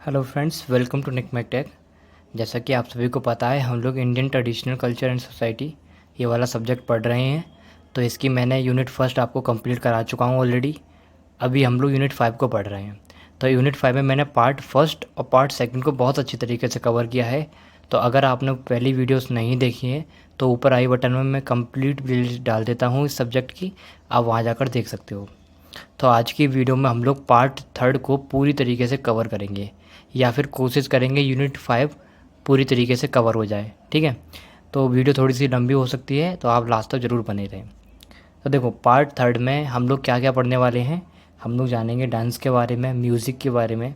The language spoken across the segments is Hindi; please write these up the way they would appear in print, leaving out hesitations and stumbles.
Hello friends, welcome to Nick Tech. जैसा कि आप सभी को पता है, हम लोग Indian traditional culture and society ये वाला सब्जेक्ट पढ़ रहे हैं। तो इसकी मैंने यूनिट फर्स्ट आपको कंप्लीट करा चुका हूँ ऑलरेडी। अभी हम लोग यूनिट 5 को पढ़ रहे हैं। तो यूनिट 5 में मैंने पार्ट फर्स्ट और पार्ट सेकंड को बहुत अच्छी तरीके से कवर किया है। तो अगर आपने पहली वीडियोस नहीं देखी हैं तो ऊपर आई बटन में मैं कंप्लीट प्लेलिस्ट डाल देता हूँ इस सब्जेक्ट की, आप वहाँ जाकर देख सकते हो। तो आज की वीडियो में हम लोग पार्ट थर्ड को पूरी तरीके से कवर करेंगे, या फिर कोशिश करेंगे यूनिट 5 पूरी तरीके से कवर हो जाए। ठीक है, तो वीडियो थोड़ी सी लंबी हो सकती है, तो आप लास्ट तक ज़रूर बने रहें। तो देखो, पार्ट थर्ड में हम लोग क्या क्या पढ़ने वाले हैं। हम लोग जानेंगे डांस के बारे में, म्यूज़िक के बारे में,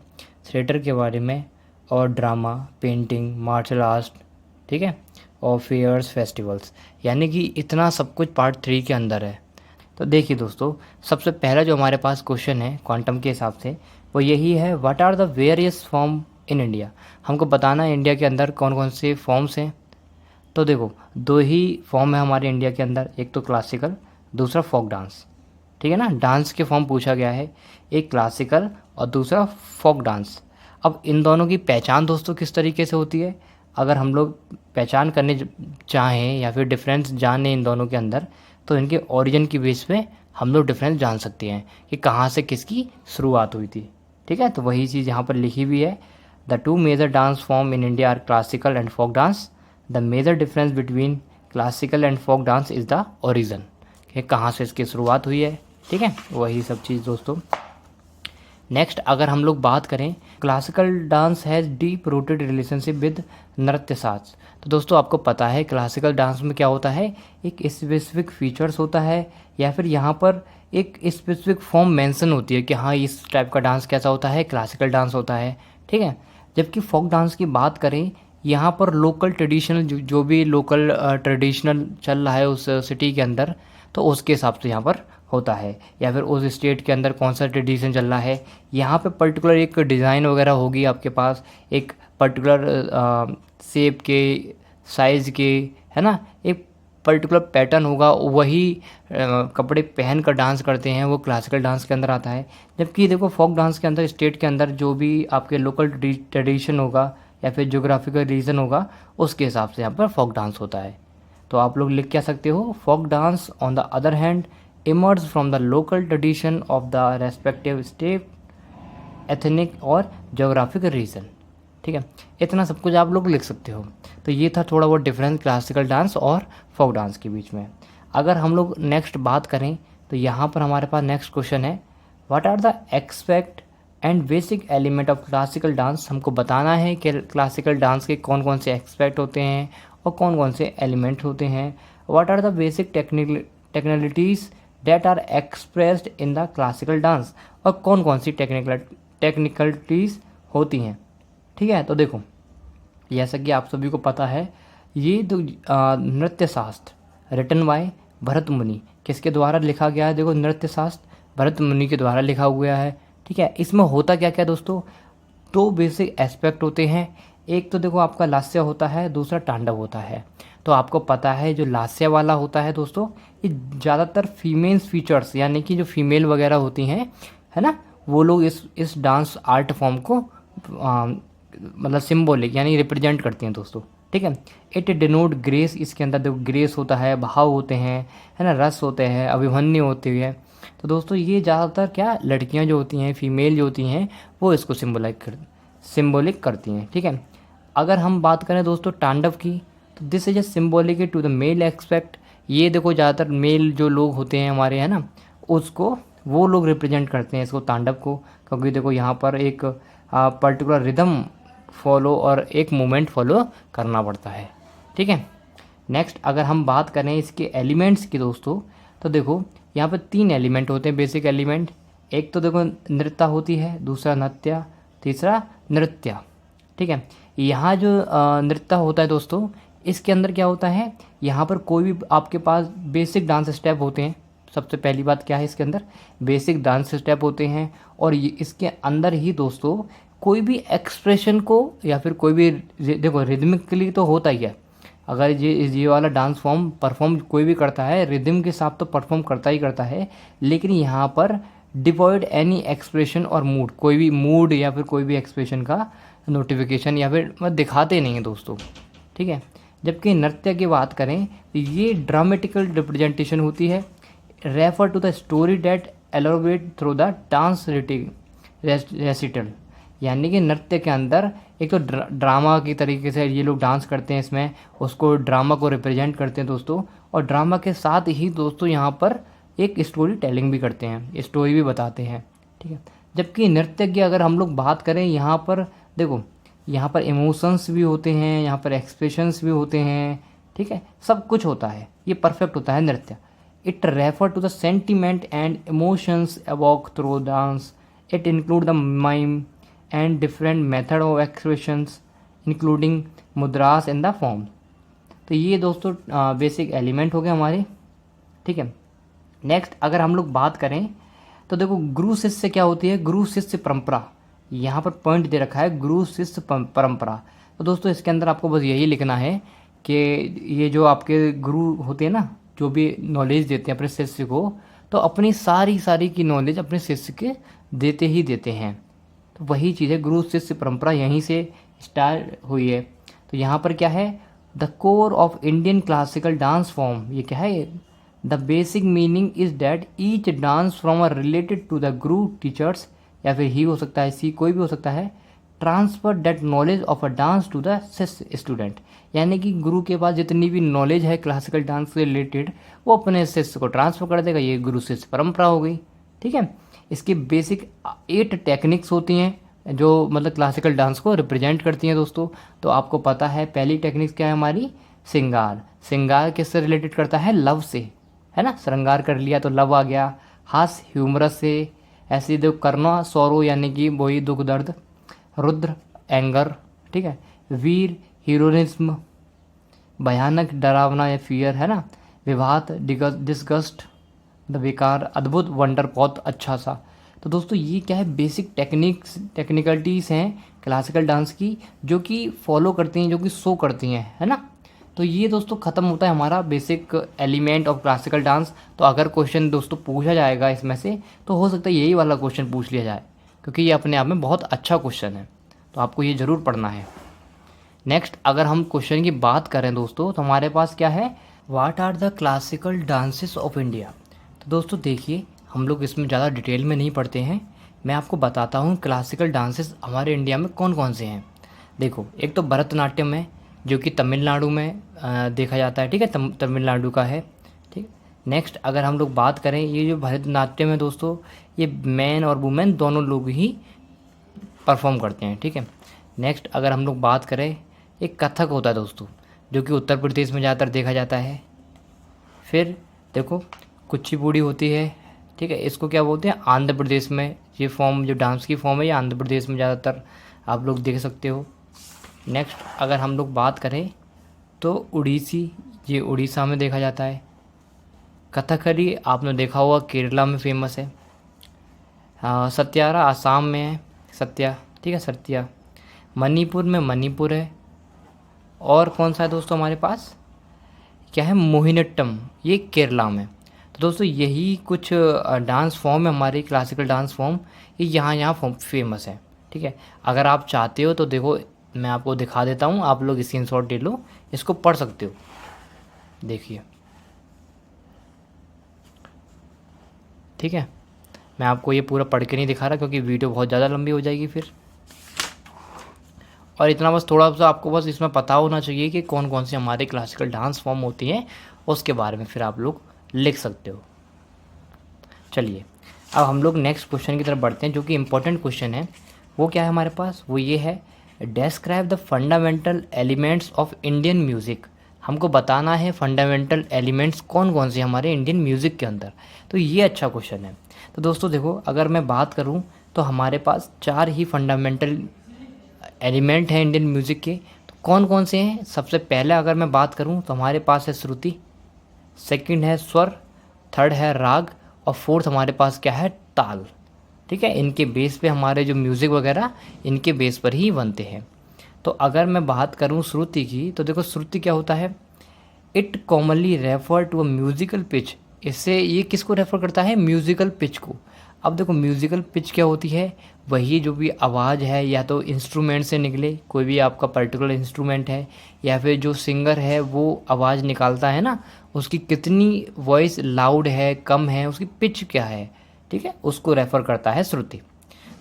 थिएटर के बारे में, और ड्रामा, पेंटिंग, मार्शल आर्ट। ठीक है, और फेयर्स, फेस्टिवल्स, यानी कि इतना सब कुछ पार्ट 3 के अंदर है। तो देखिए दोस्तों, सबसे पहला जो हमारे पास क्वेश्चन है क्वांटम के हिसाब से, वो यही है, what are the various form in India. हमको बताना है इंडिया के अंदर कौन कौन से फॉर्म्स हैं। तो देखो, दो ही फॉर्म है हमारे इंडिया के अंदर, एक तो क्लासिकल, दूसरा फोक डांस। ठीक है ना, डांस के फॉर्म पूछा गया है, एक क्लासिकल और दूसरा फोक डांस। अब इन दोनों की पहचान दोस्तों किस तरीके से होती है, अगर हम लोग पहचान करने चाहें या फिर डिफरेंस जाने इन दोनों के अंदर, तो इनके ओरिजिन की बेस पे हम लोग डिफरेंस जान सकते हैं कि कहाँ से किसकी शुरुआत हुई थी। ठीक है, तो वही चीज़ यहाँ पर लिखी हुई है। The two major dance form in India are classical and folk dance. The major difference between classical and folk dance is the origin, कि कहाँ से इसकी शुरुआत हुई है। ठीक है, वही सब चीज़ दोस्तों। नेक्स्ट अगर हम लोग बात करें, classical dance has deep rooted relationship with नृत्य शास्त्र। तो दोस्तों आपको पता है क्लासिकल डांस में क्या होता है, एक स्पेसिफिक फीचर्स होता है, या फिर यहाँ पर एक स्पेसिफिक फॉर्म मेंशन होती है कि हाँ इस टाइप का डांस कैसा होता है, क्लासिकल डांस होता है। ठीक है, जबकि फोक डांस की बात करें, यहाँ पर लोकल ट्रेडिशनल जो भी लोकल ट्रेडिशनल चल रहा है उस सिटी के अंदर, तो उसके हिसाब से यहाँ पर होता है, या फिर उस स्टेट के अंदर कौन सा ट्रेडिशन चल रहा है, यहाँ पे पर्टिकुलर एक डिज़ाइन वगैरह होगी आपके पास, एक पर्टिकुलर शेप के, साइज़ के, है ना, एक पर्टिकुलर पैटर्न होगा, वही कपड़े पहन कर डांस करते हैं, वो क्लासिकल डांस के अंदर आता है। जबकि देखो फोक डांस के अंदर, स्टेट के अंदर जो भी आपके लोकल ट्रेडिशन होगा या फिर जोग्राफिकल रीजन होगा, उसके हिसाब से यहाँ पर फोक डांस होता है। तो आप लोग लिख क्या सकते हो, folk dance on the other hand emerged from the local tradition of the respective state, ethnic और geographic region। ठीक है, इतना सब कुछ आप लोग लिख सकते हो। तो ये था थोड़ा बहुत डिफरेंस क्लासिकल डांस और फोक डांस के बीच में। अगर हम लोग नेक्स्ट बात करें, तो यहाँ पर हमारे पास नेक्स्ट क्वेश्चन है, what are the aspect and basic element of classical dance. हमको बताना है कि क्लासिकल डांस के कौन कौन से एक्सपेक्ट होते हैं और कौन कौन से एलिमेंट होते हैं। What are the basic technicalities that are expressed in the classical dance, और कौन कौन सी टेक्निकलिटीज़ होती हैं। ठीक है, तो देखो, जैसा कि आप सभी को पता है, ये तो नृत्य शास्त्र रिटन बाय भरत मुनि, किसके द्वारा लिखा गया है, देखो नृत्य शास्त्र भरत मुनि के द्वारा लिखा हुआ है। ठीक है, इसमें होता क्या क्या दोस्तों, दो बेसिक एस्पेक्ट होते हैं। एक तो देखो आपका लास्य होता है, दूसरा तांडव होता है। तो आपको पता है जो लास्य वाला होता है दोस्तों, ये ज़्यादातर फीमेल्स फीचर्स, यानी कि जो फीमेल वगैरह होती हैं, है ना, वो लोग इस डांस आर्ट फॉर्म को मतलब सिम्बॉलिक यानी रिप्रेजेंट करती हैं दोस्तों। ठीक है, इट डिनोट ग्रेस, इसके अंदर देखो ग्रेस होता है, भाव होते हैं, है ना, रस होते हैं, अभिमन्यु होती है। तो दोस्तों ये ज़्यादातर क्या लड़कियां जो होती हैं, फीमेल जो होती हैं, वो इसको सिम्बॉलिक करती हैं। ठीक है, अगर हम बात करें दोस्तों तांडव की, तो this is a symbolic to the male aspect. ये देखो ज़्यादातर मेल जो लोग होते हैं हमारे, है ना, उसको वो लोग रिप्रेजेंट करते हैं इसको, तांडव को, क्योंकि देखो यहाँ पर एक पर्टिकुलर रिदम फॉलो और एक मूवमेंट फॉलो करना पड़ता है। ठीक है, नेक्स्ट अगर हम बात करें इसके एलिमेंट्स की दोस्तों, तो देखो यहाँ पर 3 एलिमेंट होते हैं बेसिक एलिमेंट। एक तो देखो नृत्य होती है, दूसरा नृत्य, तीसरा नृत्य। ठीक है, यहाँ जो नृत्य होता है दोस्तों, इसके अंदर क्या होता है, यहाँ पर कोई भी आपके पास बेसिक डांस स्टेप होते हैं। सबसे पहली बात क्या है, इसके अंदर बेसिक डांस स्टेप होते हैं, और ये इसके अंदर ही दोस्तों कोई भी एक्सप्रेशन को या फिर कोई भी देखो रिदमिकली तो होता ही है। अगर ये वाला डांस फॉर्म परफॉर्म कोई भी करता है, रिदम के साथ तो परफॉर्म करता ही करता है, लेकिन यहाँ पर डिवॉइड एनी एक्सप्रेशन और मूड, कोई भी मूड या फिर कोई भी एक्सप्रेशन का नोटिफिकेशन या फिर दिखाते नहीं हैं दोस्तों, ठीक है। जबकि नृत्य की बात करें तो ये ड्रामेटिकल रिप्रेजेंटेशन होती है, refer to the story that elaborate through the dance recital, यानी कि नृत्य के अंदर एक तो ड्रामा की तरीके से ये लोग डांस करते हैं, इसमें उसको ड्रामा को रिप्रेजेंट करते हैं दोस्तों, और ड्रामा के साथ ही दोस्तों यहाँ पर एक स्टोरी टेलिंग भी करते हैं, स्टोरी भी बताते हैं, ठीक है। जबकि नृत्य की अगर हम लोग बात करें, यहाँ पर देखो, यहाँ पर इमोशंस भी होते हैं, यहाँ पर एक्सप्रेशंस भी होते हैं, ठीक है, सब कुछ होता है, ये परफेक्ट होता है नृत्य। It refer to the sentiment and emotions awoke through dance, it include the mime and different method of expressions including mudras in the form. तो ये दोस्तों बेसिक एलिमेंट हो गए हमारे, ठीक है। नेक्स्ट अगर हम लोग बात करें तो देखो गुरु शिष्य क्या होती है, गुरु शिष्य परंपरा, यहाँ पर पॉइंट दे रखा है गुरु शिष्य परंपरा। तो दोस्तों इसके अंदर आपको बस यही लिखना है कि ये जो आपके गुरु होते हैं ना, जो भी नॉलेज देते हैं अपने शिष्य को, तो अपनी सारी की नॉलेज अपने शिष्य के देते ही देते हैं। तो वही चीज़ है, गुरु शिष्य परंपरा यहीं से स्टार्ट हुई है। तो यहाँ पर क्या है, the core of Indian classical dance form, ये क्या है, the basic meaning is that each dance from a related to the guru teachers, या फिर ही हो सकता है, सी कोई भी हो सकता है, transfer that knowledge of a dance to the student, यानी कि गुरु के पास जितनी भी नॉलेज है क्लासिकल डांस से रिलेटेड वो अपने शिष्य को ट्रांसफर कर देगा, ये गुरु शिष्य परंपरा हो गई, ठीक है। इसकी बेसिक 8 टेक्निक्स होती हैं जो मतलब क्लासिकल डांस को रिप्रेजेंट करती हैं दोस्तों। तो आपको पता है पहली टेक्निक्स क्या है हमारी, श्रृंगार। श्रृंगार किससे रिलेटेड करता है, लव से, है ना, श्रृंगार कर लिया तो लव आ गया। हास्य ह्यूमरस से, ऐसे दो करना सौरो यानी कि वही दुख दर्द, रुद्र एंगर, ठीक है, वीर हीरोइज्म, भयानक डरावना या फियर, है ना, विवाद डिस्गस्ट, द बेकार, अद्भुत वंडर, बहुत अच्छा सा। तो दोस्तों ये क्या है, बेसिक टेक्निकलिटीज़ हैं क्लासिकल डांस की जो कि फॉलो करती हैं, जो कि शो करती हैं, है ना। तो ये दोस्तों ख़त्म होता है हमारा basic element of classical dance. तो अगर क्वेश्चन दोस्तों पूछा जाएगा इसमें से तो हो सकता है यही वाला क्वेश्चन पूछ लिया जाए, क्योंकि ये अपने आप में बहुत अच्छा क्वेश्चन है, तो आपको ये ज़रूर पढ़ना है। नेक्स्ट अगर हम क्वेश्चन की बात करें दोस्तों तो हमारे पास क्या है, what are the classical dances of India. तो दोस्तों देखिए हम लोग इसमें ज़्यादा डिटेल में नहीं पढ़ते हैं, मैं आपको बताता हूँ क्लासिकल डांसेस हमारे इंडिया में कौन कौन से हैं। देखो एक तो भरतनाट्यम है जो कि तमिलनाडु में देखा जाता है, ठीक है, तमिलनाडु का है, ठीक। नेक्स्ट अगर हम लोग बात करें, ये जो भरतनाट्यम है दोस्तों ये मैन और वुमेन दोनों लोग ही परफॉर्म करते हैं, ठीक है। नेक्स्ट अगर हम लोग बात करें, एक कथक होता है दोस्तों जो कि उत्तर प्रदेश में ज़्यादातर देखा जाता है। फिर देखो कुचिपुड़ी होती है, ठीक है, इसको क्या बोलते हैं, आंध्र प्रदेश में ये फॉर्म, जो डांस की फॉर्म है ये आंध्र प्रदेश में ज़्यादातर आप लोग देख सकते हो। नेक्स्ट अगर हम लोग बात करें तो उड़ीसी, ये उड़ीसा में देखा जाता है। कथकली आपने देखा होगा केरला में फेमस है। सत्यारा आसाम में है, सत्या, ठीक है, सत्या। मणिपुर में मणिपुर है। और कौन सा है दोस्तों हमारे पास, क्या है, मोहिनीअट्टम, ये केरला में। तो दोस्तों यही कुछ डांस फॉर्म है हमारी क्लासिकल डांस फॉर्म, ये यहाँ फॉर्म फेमस है, ठीक है। अगर आप चाहते हो तो देखो मैं आपको दिखा देता हूँ, आप लोग स्क्रीनशॉट ले लो, इसको पढ़ सकते हो। देखिए ठीक है, मैं आपको ये पूरा पढ़ के नहीं दिखा रहा क्योंकि वीडियो बहुत ज़्यादा लंबी हो जाएगी फिर। और इतना बस थोड़ा सा आपको बस इसमें पता होना चाहिए कि कौन कौन सी हमारे क्लासिकल डांस फॉर्म होती हैं, उसके बारे में फिर आप लोग लिख सकते हो। चलिए अब हम लोग नेक्स्ट क्वेश्चन की तरफ बढ़ते हैं जो कि इम्पोर्टेंट क्वेश्चन है। वो क्या है हमारे पास, वो ये है, describe the fundamental elements of Indian music. हमको बताना है फंडामेंटल एलिमेंट्स कौन कौन से हमारे इंडियन म्यूज़िक के अंदर। तो ये अच्छा क्वेश्चन है। तो दोस्तों देखो अगर मैं बात करूँ तो हमारे पास 4 ही फंडामेंटल एलिमेंट हैं इंडियन म्यूज़िक के। तो कौन कौन से हैं, सबसे पहले अगर मैं बात करूँ तो हमारे पास है श्रुति, सेकंड है स्वर, थर्ड है राग और फोर्थ हमारे पास क्या है, ताल, ठीक है। इनके बेस पे हमारे जो म्यूज़िक वगैरह इनके बेस पर ही बनते हैं। तो अगर मैं बात करूं श्रुति की तो देखो श्रुति क्या होता है, it commonly refer to a musical pitch. इससे ये किसको रेफर करता है, म्यूजिकल पिच को। अब देखो म्यूज़िकल पिच क्या होती है, वही जो भी आवाज़ है या तो इंस्ट्रूमेंट से निकले, कोई भी आपका पर्टिकुलर इंस्ट्रूमेंट है, या फिर जो सिंगर है वो आवाज़ निकालता है ना, उसकी कितनी वॉइस लाउड है कम है, उसकी पिच क्या है, ठीक है, उसको रेफ़र करता है श्रुति।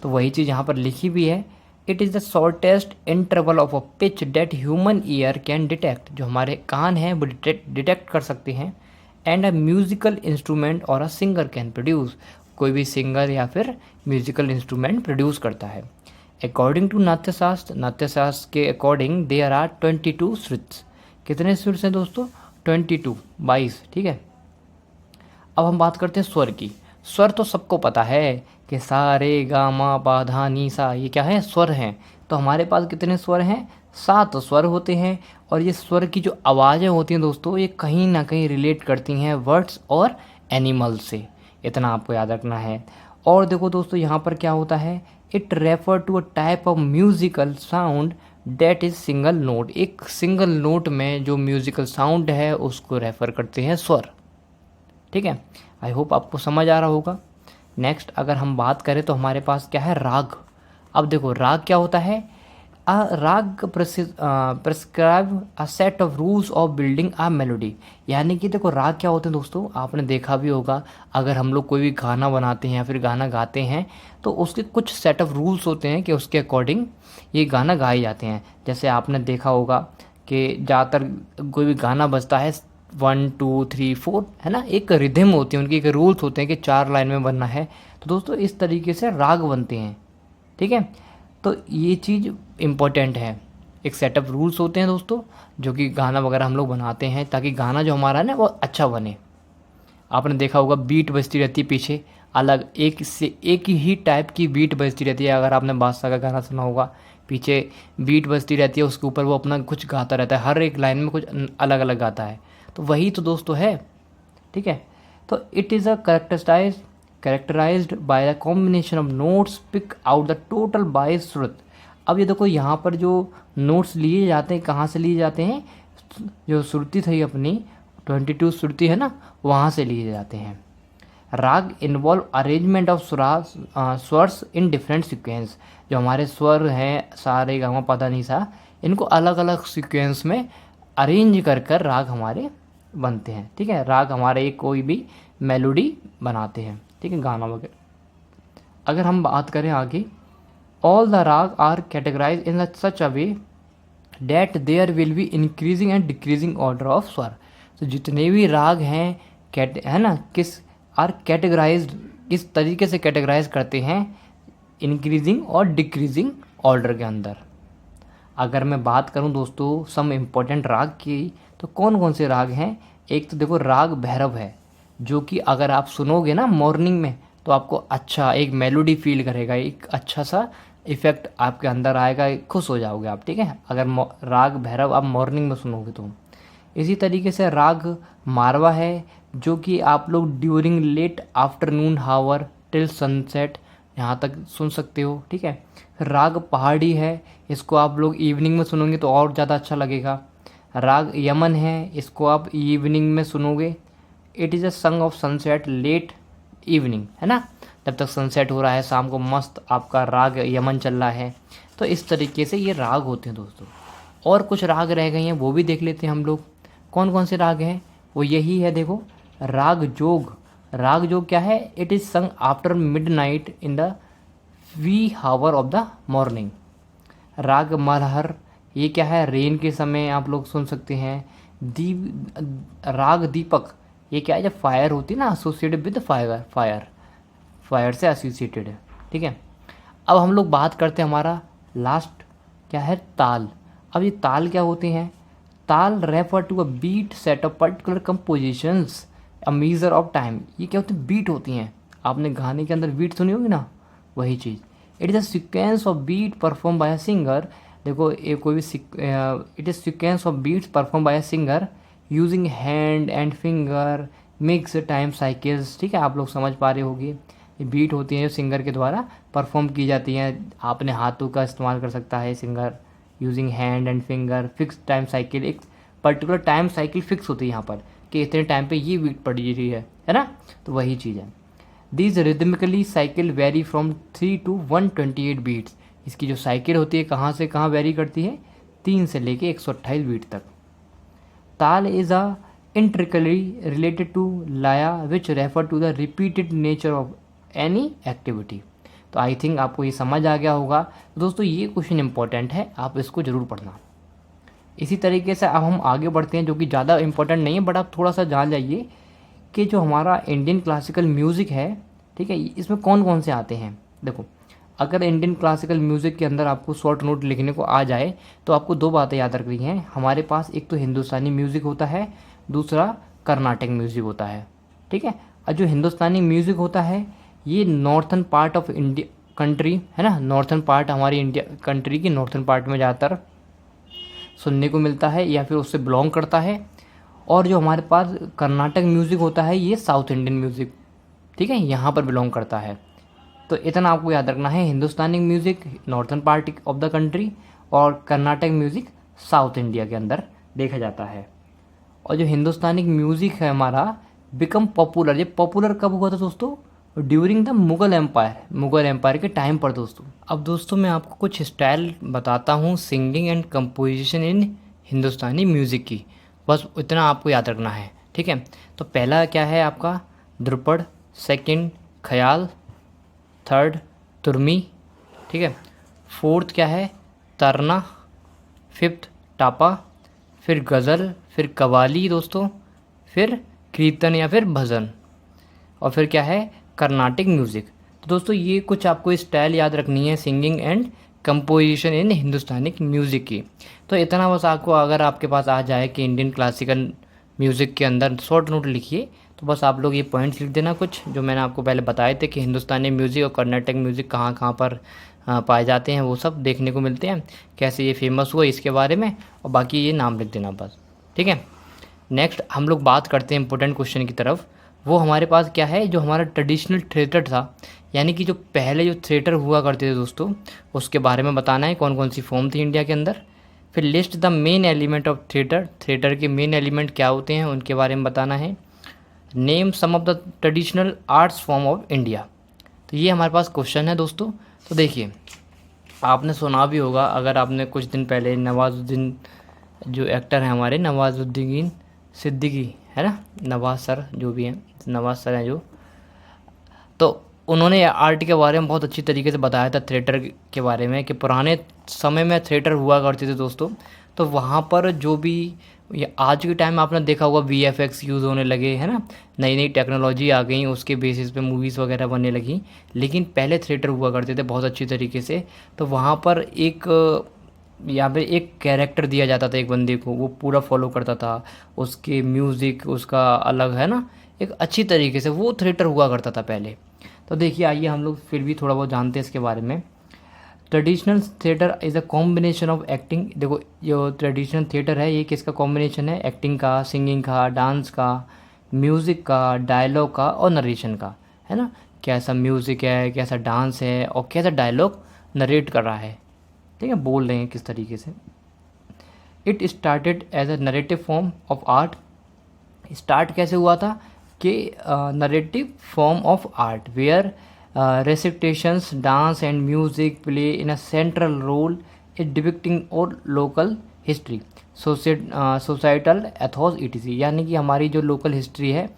तो वही चीज़ यहाँ पर लिखी भी है, it is the shortest interval of a pitch that human ear can detect, जो हमारे कान हैं वो डिटेक्ट कर सकते हैं, एंड अ म्यूज़िकल इंस्ट्रूमेंट और अ सिंगर कैन प्रोड्यूस, कोई भी सिंगर या फिर म्यूज़िकल इंस्ट्रूमेंट प्रोड्यूस करता है। अकॉर्डिंग टू नाट्यशास्त्र के अकॉर्डिंग देयर आर 22 श्रुत्स। कितने श्रुत्स हैं दोस्तों? 22, ठीक है। अब हम बात करते हैं स्वर की। स्वर तो सबको पता है कि सा रे गा मा पा धा नी सा, ये क्या है? स्वर हैं। तो हमारे पास कितने स्वर हैं? 7 स्वर होते हैं। और ये स्वर की जो आवाज़ें होती हैं दोस्तों, ये कहीं ना कहीं रिलेट करती हैं वर्ड्स और एनिमल से, इतना आपको याद रखना है। और देखो दोस्तों यहाँ पर क्या होता है, it refer to a type of musical sound that is single note. एक सिंगल नोट में जो म्यूजिकल साउंड है उसको रेफर करते हैं स्वर, ठीक है। आई होप आपको समझ आ रहा होगा। नेक्स्ट अगर हम बात करें तो हमारे पास क्या है, राग। अब देखो राग क्या होता है, राग prescribe a set of rules of building a melody. यानी कि देखो राग क्या होते हैं दोस्तों, आपने देखा भी होगा, अगर हम लोग कोई भी गाना बनाते हैं या फिर गाना गाते हैं तो उसके कुछ सेट ऑफ रूल्स होते हैं कि उसके अकॉर्डिंग ये गाना गाए जाते हैं। जैसे आपने देखा होगा कि ज़्यादातर कोई भी गाना बजता है 1 2 3 4, है ना, एक रिदम होती है उनकी, एक रूल्स होते हैं कि 4 लाइन में बनना है। तो दोस्तों इस तरीके से राग बनते हैं, ठीक है। तो ये चीज़ इम्पोर्टेंट है, एक सेटअप रूल्स होते हैं दोस्तों, जो कि गाना वगैरह हम लोग बनाते हैं ताकि गाना जो हमारा है ना वो अच्छा बने। आपने देखा होगा बीट बजती रहती है पीछे, अलग एक से एक ही टाइप की बीट बजती रहती है। अगर आपने बादशाह का गाना सुना होगा, पीछे बीट बजती रहती है, उसके ऊपर वो अपना कुछ गाता रहता है, हर एक लाइन में कुछ अलग अलग गाता है। तो वही तो दोस्तों है, ठीक है। तो it is a characterized by the combination of notes pick out the total by श्रुत। अब ये देखो यहाँ पर जो नोट्स लिए जाते हैं, कहाँ से लिए जाते हैं, जो श्रुति थी अपनी 22 श्रुति है ना, वहाँ से लिए जाते हैं। Raag involve arrangement of swaras in different sequence. जो हमारे स्वर हैं सा रे गा मा पा धा नी सा, इनको अलग अलग सीक्वेंस में अरेंज कर कर राग हमारे बनते हैं, ठीक है। राग हमारे एक कोई भी मेलोडी बनाते हैं, ठीक है, गाना वगैरह। अगर हम बात करें आगे, all the raga are categorize in such a way that there will be increasing and decreasing order of swara. तो जितने भी राग हैं है ना, किस आर कैटेगराइज्ड, किस तरीके से कैटेगराइज करते हैं, इंक्रीजिंग और डिक्रीजिंग ऑर्डर के अंदर। अगर मैं बात करूं दोस्तों सम इम्पोर्टेंट राग की, तो कौन कौन से राग हैं। एक तो देखो राग भैरव है, जो कि अगर आप सुनोगे ना मॉर्निंग में तो आपको अच्छा एक मेलोडी फील करेगा, एक अच्छा सा इफेक्ट आपके अंदर आएगा, खुश हो जाओगे आप, ठीक है, अगर राग भैरव आप मॉर्निंग में सुनोगे तो। इसी तरीके से राग मारवा है, जो कि आप लोग ड्यूरिंग लेट आफ्टरनून हावर टिल सनसेट यहाँ तक सुन सकते हो, ठीक है। राग पहाड़ी है, इसको आप लोग इवनिंग में सुनोगे तो और ज़्यादा अच्छा लगेगा। राग यमन है, इसको आप इवनिंग में सुनोगे। इट इज़ अ संग ऑफ सनसेट लेट इवनिंग, है ना, जब तक सनसेट हो रहा है शाम को मस्त आपका राग यमन चल रहा है। तो इस तरीके से ये राग होते हैं दोस्तों। और कुछ राग रह गए हैं वो भी देख लेते हैं हम लोग। कौन कौन से राग हैं, वो यही है देखो, राग जोग। राग जोग क्या है, it is sung after midnight in the wee hour of the morning. Raga Malhar, ये क्या है, रेन के समय आप लोग सुन सकते हैं। राग दीपक, ये क्या है, जब फायर होती है ना एसोसिएटेड विद फायर से एसोसिएटेड है, ठीक है। अब हम लोग बात करते हैं हमारा लास्ट क्या है, ताल। अब ये ताल क्या होते हैं, tala refer to a beat set of particular compositions a measure of time. ये क्या होती है, बीट होती हैं। आपने गाने के अंदर बीट सुनी होगी ना, वही चीज़। It is a sequence of beat perform by a singer. देखो ये कोई भी it is sequence of beats perform by a singer using hand and finger mix time cycles, ठीक है, आप लोग समझ पा रहे होंगे। ये बीट होती हैं जो सिंगर के द्वारा परफॉर्म की जाती हैं। आपने हाथों का इस्तेमाल कर सकता है singer, using hand and finger, fix time cycle, एक पर्टिकुलर टाइम साइकिल फिक्स होती है यहाँ पर कि इतने टाइम पे ये बीट पड़ी रही है ना, तो वही चीज़ है। These rhythmically cycle vary from 3 to 128 beats. इसकी जो साइकिल होती है कहाँ से कहाँ वेरी करती है, 3 से लेके 128 बीट तक। Taal is a intricately related to laya which refer to the repeated nature of any activity. तो आई थिंक आपको ये समझ आ गया होगा। तो दोस्तों ये क्वेश्चन इंपॉर्टेंट है, आप इसको ज़रूर पढ़ना। इसी तरीके से अब हम आगे बढ़ते हैं, जो कि ज़्यादा इंपॉर्टेंट नहीं है, बट आप थोड़ा सा जान जाइए कि जो हमारा इंडियन क्लासिकल म्यूज़िक है, ठीक है, इसमें कौन कौन से आते हैं। देखो, अगर इंडियन क्लासिकल म्यूज़िक के अंदर आपको शॉर्ट नोट लिखने को आ जाए तो आपको दो बातें याद रखनी हैं। हमारे पास एक तो हिंदुस्तानी म्यूज़िक होता है, दूसरा कर्नाटक म्यूज़िक होता है, ठीक है। और जो हिंदुस्तानी म्यूज़िक होता है ये northern part of India country है ना, नॉर्थन पार्ट हमारी इंडिया कंट्री की नॉर्थन पार्ट में ज़्यादातर सुनने को मिलता है या फिर उससे बिलोंग करता है। और जो हमारे पास कर्नाटक म्यूज़िक होता है ये साउथ इंडियन म्यूज़िक, ठीक है, यहाँ पर बिलोंग करता है। तो इतना आपको याद रखना है, Hindustani music northern part of the country और कर्नाटक म्यूज़िक साउथ इंडिया के अंदर देखा जाता है। और जो हिंदुस्तानी म्यूज़िक है हमारा बिकम पॉपुलर, ये पॉपुलर कब हुआ था दोस्तों, ड्यूरिंग द मुग़ल एम्पायर के टाइम पर दोस्तों। अब दोस्तों मैं आपको कुछ स्टाइल बताता हूँ singing and composition in Hindustani music की, बस इतना आपको याद रखना है, ठीक है। तो पहला क्या है आपका ध्रुपद, सेकंड ख्याल, थर्ड तुरमी, ठीक है, फोर्थ क्या है तरना, फिफ्थ टापा, फिर गज़ल, फिर कवाली दोस्तों, फिर कीर्तन या फिर भजन, और फिर क्या है कर्नाटिक म्यूज़िक। तो दोस्तों ये कुछ आपको स्टाइल याद रखनी है singing and composition in Hindustani music की। तो इतना बस आपको अगर आपके पास आ जाए कि इंडियन क्लासिकल म्यूज़िक के अंदर शॉर्ट नोट लिखिए, तो बस आप लोग ये पॉइंट्स लिख देना कुछ जो मैंने आपको पहले बताए थे कि हिंदुस्तानी म्यूज़िक और कर्नाटक म्यूज़िक कहाँ कहाँ पर पाए जाते हैं, वो सब देखने को मिलते हैं, कैसे ये फेमस हुआ इसके बारे में, और बाकी ये नाम लिख देना बस, ठीक है। नेक्स्ट हम लोग बात करते हैं इंपॉर्टेंट क्वेश्चन की तरफ। वो हमारे पास क्या है, जो हमारा ट्रेडिशनल थिएटर था, यानी कि जो पहले जो थिएटर हुआ करते थे दोस्तों, उसके बारे में बताना है, कौन कौन सी फॉर्म थी इंडिया के अंदर। फिर list the main element of theatre, theatre के मेन एलिमेंट क्या होते हैं उनके बारे में बताना है। Name some of the traditional arts form of India. तो ये हमारे पास क्वेश्चन है दोस्तों। तो देखिए आपने सुना भी होगा, अगर आपने कुछ दिन पहले नवाजुद्दीन जो एक्टर हैं हमारे नवाजुद्दीन सिद्दीकी है ना, नवाज सर जो भी हैं, नवाज सर हैं जो, तो उन्होंने आर्ट के बारे में बहुत अच्छी तरीके से बताया था थिएटर के बारे में कि पुराने समय में थिएटर हुआ करते थे दोस्तों। तो वहाँ पर जो भी ये आज के टाइम में आपने देखा होगा VFX यूज़ होने लगे है ना, नई नई टेक्नोलॉजी आ गई, उसके बेसिस पे मूवीज़ वगैरह बनने लगी, लेकिन पहले थिएटर हुआ करते थे बहुत अच्छी तरीके से। तो वहाँ पर एक यहाँ पे एक कैरेक्टर दिया जाता था एक बंदे को, वो पूरा फॉलो करता था, उसके म्यूज़िक उसका अलग है ना, एक अच्छी तरीके से वो थिएटर हुआ करता था पहले। तो देखिए आइए हम लोग फिर भी थोड़ा बहुत जानते हैं इसके बारे में। Traditional theatre is a combination of acting. देखो जो ट्रेडिशनल थिएटर है ये किसका कॉम्बिनेशन है, एक्टिंग का, सिंगिंग का, डांस का, म्यूज़िक का, डायलॉग का और नरेशन का, है ना। कैसा म्यूज़िक है, कैसा डांस है और कैसा डायलॉग नरेट कर रहा है, ठीक है, बोल रहे हैं किस तरीके से। It started as a narrative form of art. Start कैसे हुआ था कि narrative form of art where recitations, dance and music play in a central role in depicting और local history, societal ethos ETC। यानी कि हमारी जो लोकल हिस्ट्री है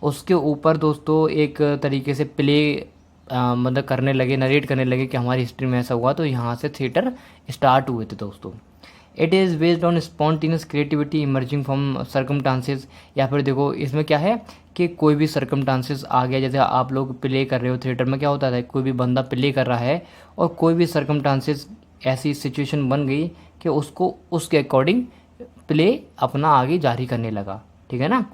उसके ऊपर दोस्तों एक तरीके से प्ले मतलब करने लगे, नरेट करने लगे कि हमारी हिस्ट्री में ऐसा हुआ, तो यहाँ से थिएटर स्टार्ट हुए थे दोस्तों। It is based on spontaneous creativity emerging from circumstances. या फिर देखो इसमें क्या है कि कोई भी सर्कमस्टांसेस आ गया, जैसे आप लोग प्ले कर रहे हो थिएटर में, क्या होता है कोई भी बंदा प्ले कर रहा है और कोई भी सर्कमस्टांसेस ऐसी सिचुएशन बन गई कि उसको उसके अकॉर्डिंग प्ले अपना आगे जारी करने लगा, ठीक है ना,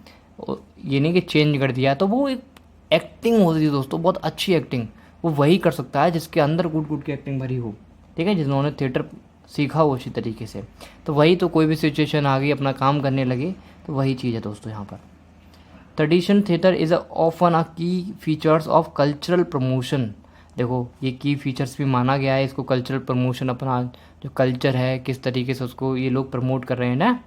ये नहीं कि चेंज कर दिया। तो वो एक एक्टिंग होती थी दोस्तों, बहुत अच्छी एक्टिंग, वो वही कर सकता है जिसके अंदर गुड गुड की एक्टिंग भरी हो, ठीक है, जिन्होंने थिएटर सीखा हो उसी तरीके से। तो वही तो कोई भी सिचुएशन आ गई अपना काम करने लगे, तो वही चीज़ है दोस्तों यहाँ पर। Tradition theatre is often a की फीचर्स ऑफ कल्चरल प्रमोशन। देखो ये की फीचर्स भी माना गया है इसको, कल्चरल प्रमोशन, अपना जो कल्चर है किस तरीके से उसको ये लोग प्रमोट कर रहे हैं ना,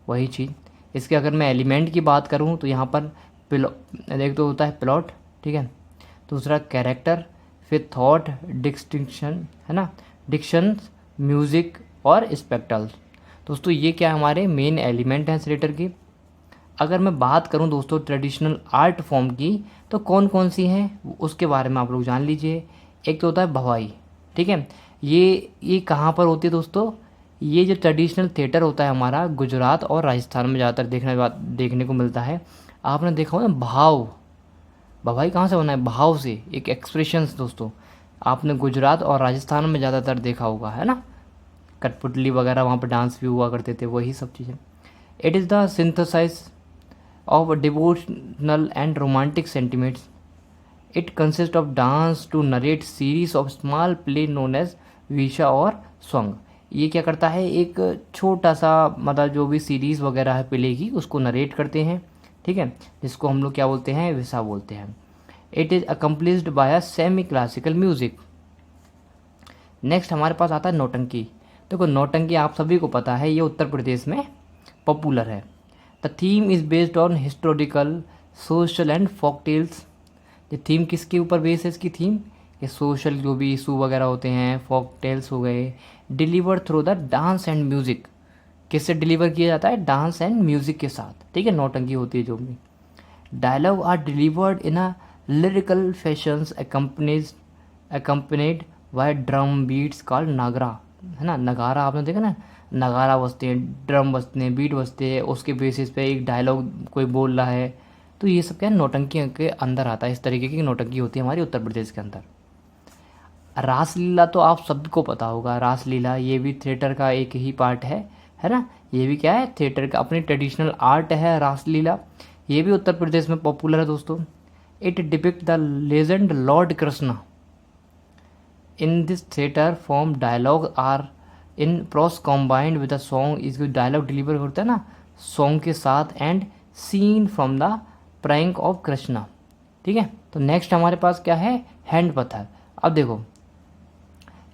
वही चीज़। इसके अगर मैं एलिमेंट की बात करूँ तो यहाँ पर एक तो होता है प्लॉट, ठीक है, दूसरा कैरेक्टर, फिर थॉट, डिस्टिंक्शन, है ना, डिक्शन, म्यूज़िक और स्पेक्ट्रल्स। दोस्तों ये क्या हमारे मेन एलिमेंट हैं थिएटर के। अगर मैं बात करूं दोस्तों ट्रेडिशनल आर्ट फॉर्म की, तो कौन कौन सी हैं उसके बारे में आप लोग जान लीजिए। एक तो होता है भवाई, ठीक है। ये कहाँ पर होती है दोस्तों? ये जो ट्रेडिशनल थिएटर होता है हमारा गुजरात और राजस्थान में ज़्यादातर देखने को मिलता है। आपने देखा होगा ना भाव, भवाई कहाँ से बना है? भाव से, एक एक्सप्रेशंस दोस्तों। आपने गुजरात और राजस्थान में ज़्यादातर देखा होगा, है ना। कठपुतली वगैरह वहाँ पर डांस भी हुआ करते थे, वही सब चीज़ें। It is the synthesize of devotional and romantic sentiments. It consist of dance to narrate series of small play known as विशा और सॉन्ग। ये क्या करता है, एक छोटा सा मतलब जो भी सीरीज़ वगैरह है प्ले की उसको नरेट करते हैं, ठीक है, जिसको हम लोग क्या बोलते हैं, विशा बोलते हैं। It is accomplished by a semi classical music. Next हमारे पास आता है नौटंकी। देखो नौटंकी आप सभी को पता है, ये उत्तर प्रदेश में पॉपुलर है। The theme is based on historical, social and folk tales. ये थीम किसके ऊपर बेस है इसकी थीम? ये सोशल जो भी इशू वगैरह होते हैं, फोक टेल्स हो गए, deliver through the dance and music. किससे डिलीवर किया जाता है? डांस एंड म्यूज़िक के साथ, ठीक है, नौटंकी होती है जो भी। Dialogue are delivered in a lyrical fashions accompanied by drum beats called nagara, है ना। नगारा आपने देखा ना, नगारा बजते हैं, ड्रम बजते हैं, बीट बजते हैं, उसके बेसिस पे एक डायलॉग कोई बोल रहा है। तो ये सब क्या है, नौटंकी के अंदर आता है। इस तरीके की नौटंकी होती है हमारी उत्तर प्रदेश के अंदर। रासलीला तो आप सबको पता होगा, रासलीला ये भी थिएटर का एक ही पार्ट है ना। ये भी क्या है, थिएटर का अपनी ट्रेडिशनल आर्ट है रासलीला। ये भी उत्तर प्रदेश में पॉपुलर है दोस्तों। It depict the legend lord Krishna. In this theatre form dialogue are in prose combined with the song. इसको डायलॉग डिलीवर होता है ना सॉन्ग के साथ, and scene from the prank of Krishna, ठीक है। तो नेक्स्ट हमारे पास क्या है, हैंड पत्थर। अब देखो,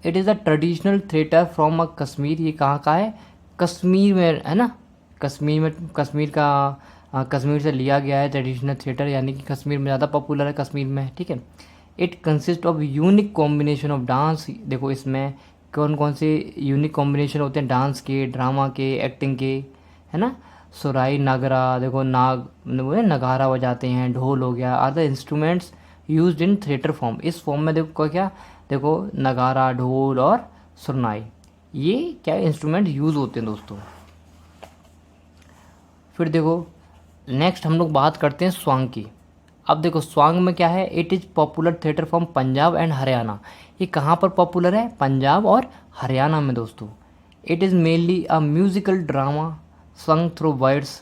it is the traditional theatre from Kashmir. ये कहाँ का है? कश्मीर में, है ना। कश्मीर में, कश्मीर से लिया गया है ट्रेडिशनल थिएटर, यानी कि कश्मीर में ज़्यादा पॉपुलर है, कश्मीर में, ठीक है। It consist of unique combination of dance. देखो इसमें कौन कौन से यूनिक कॉम्बिनेशन होते हैं, डांस के, ड्रामा के, एक्टिंग के, है ना। सुराई, नागरा, देखो नगारा बजाते हैं, ढोल हो गया, are the instruments used in theatre form. इस फॉर्म में देखो क्या, देखो नगारा, ढोल और सुरनाई, ये क्या इंस्ट्रूमेंट यूज़ होते हैं दोस्तों। फिर देखो नेक्स्ट हम लोग बात करते हैं स्वांग की। अब देखो स्वांग में क्या है, it is popular theatre from Punjab and Haryana. ये कहाँ पर पॉपुलर है? पंजाब और हरियाणा में दोस्तों। It is mainly a musical drama संग थ्रू वर्ड्स।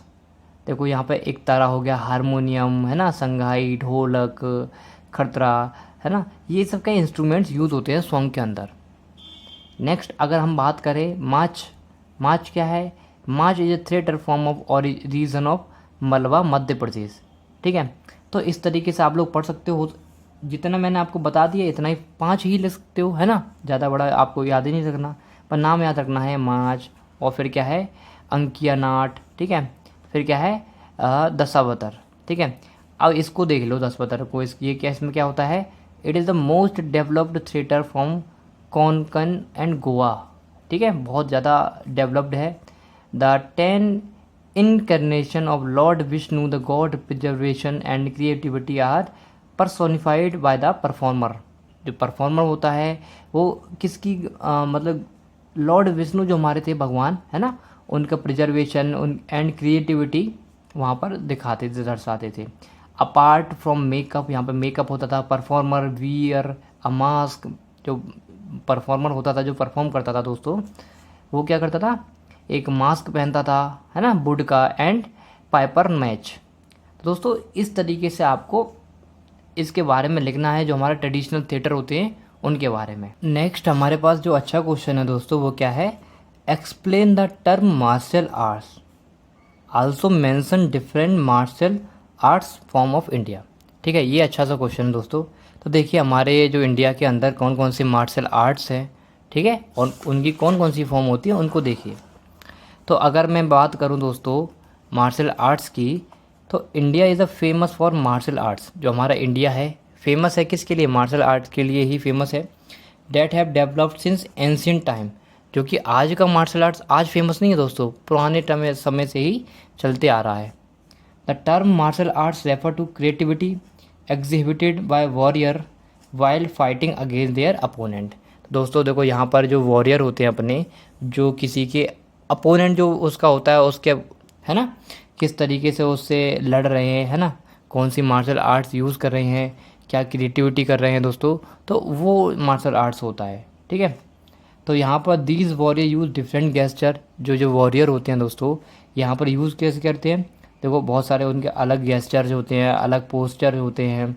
देखो यहाँ पे एक तारा हो गया, हारमोनियम, है ना, संघाई, ढोलक, खतरा, है ना, ये सब के इंस्ट्रूमेंट्स यूज़ होते हैं सॉन्ग के अंदर। नेक्स्ट अगर हम बात करें माच क्या है? Maach is a theatre form of region of Malwa, Madhya प्रदेश, ठीक है। तो इस तरीके से आप लोग पढ़ सकते हो, जितना मैंने आपको बता दिया इतना ही, 5 ही लिख सकते हो, है ना, ज़्यादा बड़ा आपको याद ही नहीं रखना, पर नाम याद रखना है माच, और फिर क्या है अंकिया नाट, ठीक है, फिर क्या है दशावतार, ठीक है। अब इसको देख लो दशावतार को, ये क्या, इसमें क्या होता है, it is the most developed theatre from Konkan and Goa, ठीक है, बहुत ज़्यादा डेवलप्ड है। The 10 incarnation of Lord Vishnu, the God preservation and creativity are personified by the performer। जो परफॉर्मर होता है वो किसकी मतलब लॉर्ड विष्णु जो हमारे थे भगवान, है ना, उनका प्रिजर्वेशन एंड क्रिएटिविटी वहाँ पर दिखाते थे, दर्शाते थे। अपार्ट फ्रॉम मेकअप, यहाँ पर मेकअप होता था, परफॉर्मर वियर अ मास्क। जो परफॉर्मर होता था, जो परफॉर्म करता था दोस्तों, वो क्या करता था, एक मास्क पहनता था, है ना, वुड का, एंड पाइपर मैच। तो दोस्तों इस तरीके से आपको इसके बारे में लिखना है, जो हमारे ट्रेडिशनल थिएटर होते हैं उनके बारे में। नेक्स्ट हमारे पास जो अच्छा क्वेश्चन है दोस्तों वो क्या है, explain the term martial arts, also mention different martial arts form of India. ठीक है, ये अच्छा सा क्वेश्चन है दोस्तों। तो देखिए हमारे जो इंडिया के अंदर कौन कौन सी मार्शल आर्ट्स हैं, ठीक है, और उनकी कौन कौन सी फॉर्म होती है उनको देखिए। तो अगर मैं बात करूं दोस्तों मार्शल आर्ट्स की, तो India is a famous for martial arts. जो हमारा इंडिया है फेमस है किसके लिए, मार्शल आर्ट के लिए ही फेमस है। That have developed since ancient time, जो कि आज का मार्शल आर्ट्स आज फेमस नहीं है दोस्तों, पुराने समय से ही चलते आ रहा है। The term martial arts refer to creativity exhibited by warrior while fighting against their opponent. दोस्तों देखो यहाँ पर जो वॉरियर होते हैं अपने, जो किसी के अपोनेंट जो उसका होता है उसके, है ना, किस तरीके से उससे लड़ रहे हैं, है ना, कौन सी मार्शल आर्ट्स यूज़ कर रहे हैं, क्या क्रिएटिविटी कर रहे हैं दोस्तों, तो वो मार्शल आर्ट्स होता है। ठीक है, तो यहाँ पर these warrior use different gesture, जो वॉरियर होते हैं दोस्तों यहाँ पर यूज़ कैसे करते हैं, देखो बहुत सारे उनके अलग गेस्चर्स होते हैं, अलग पोस्चर होते हैं,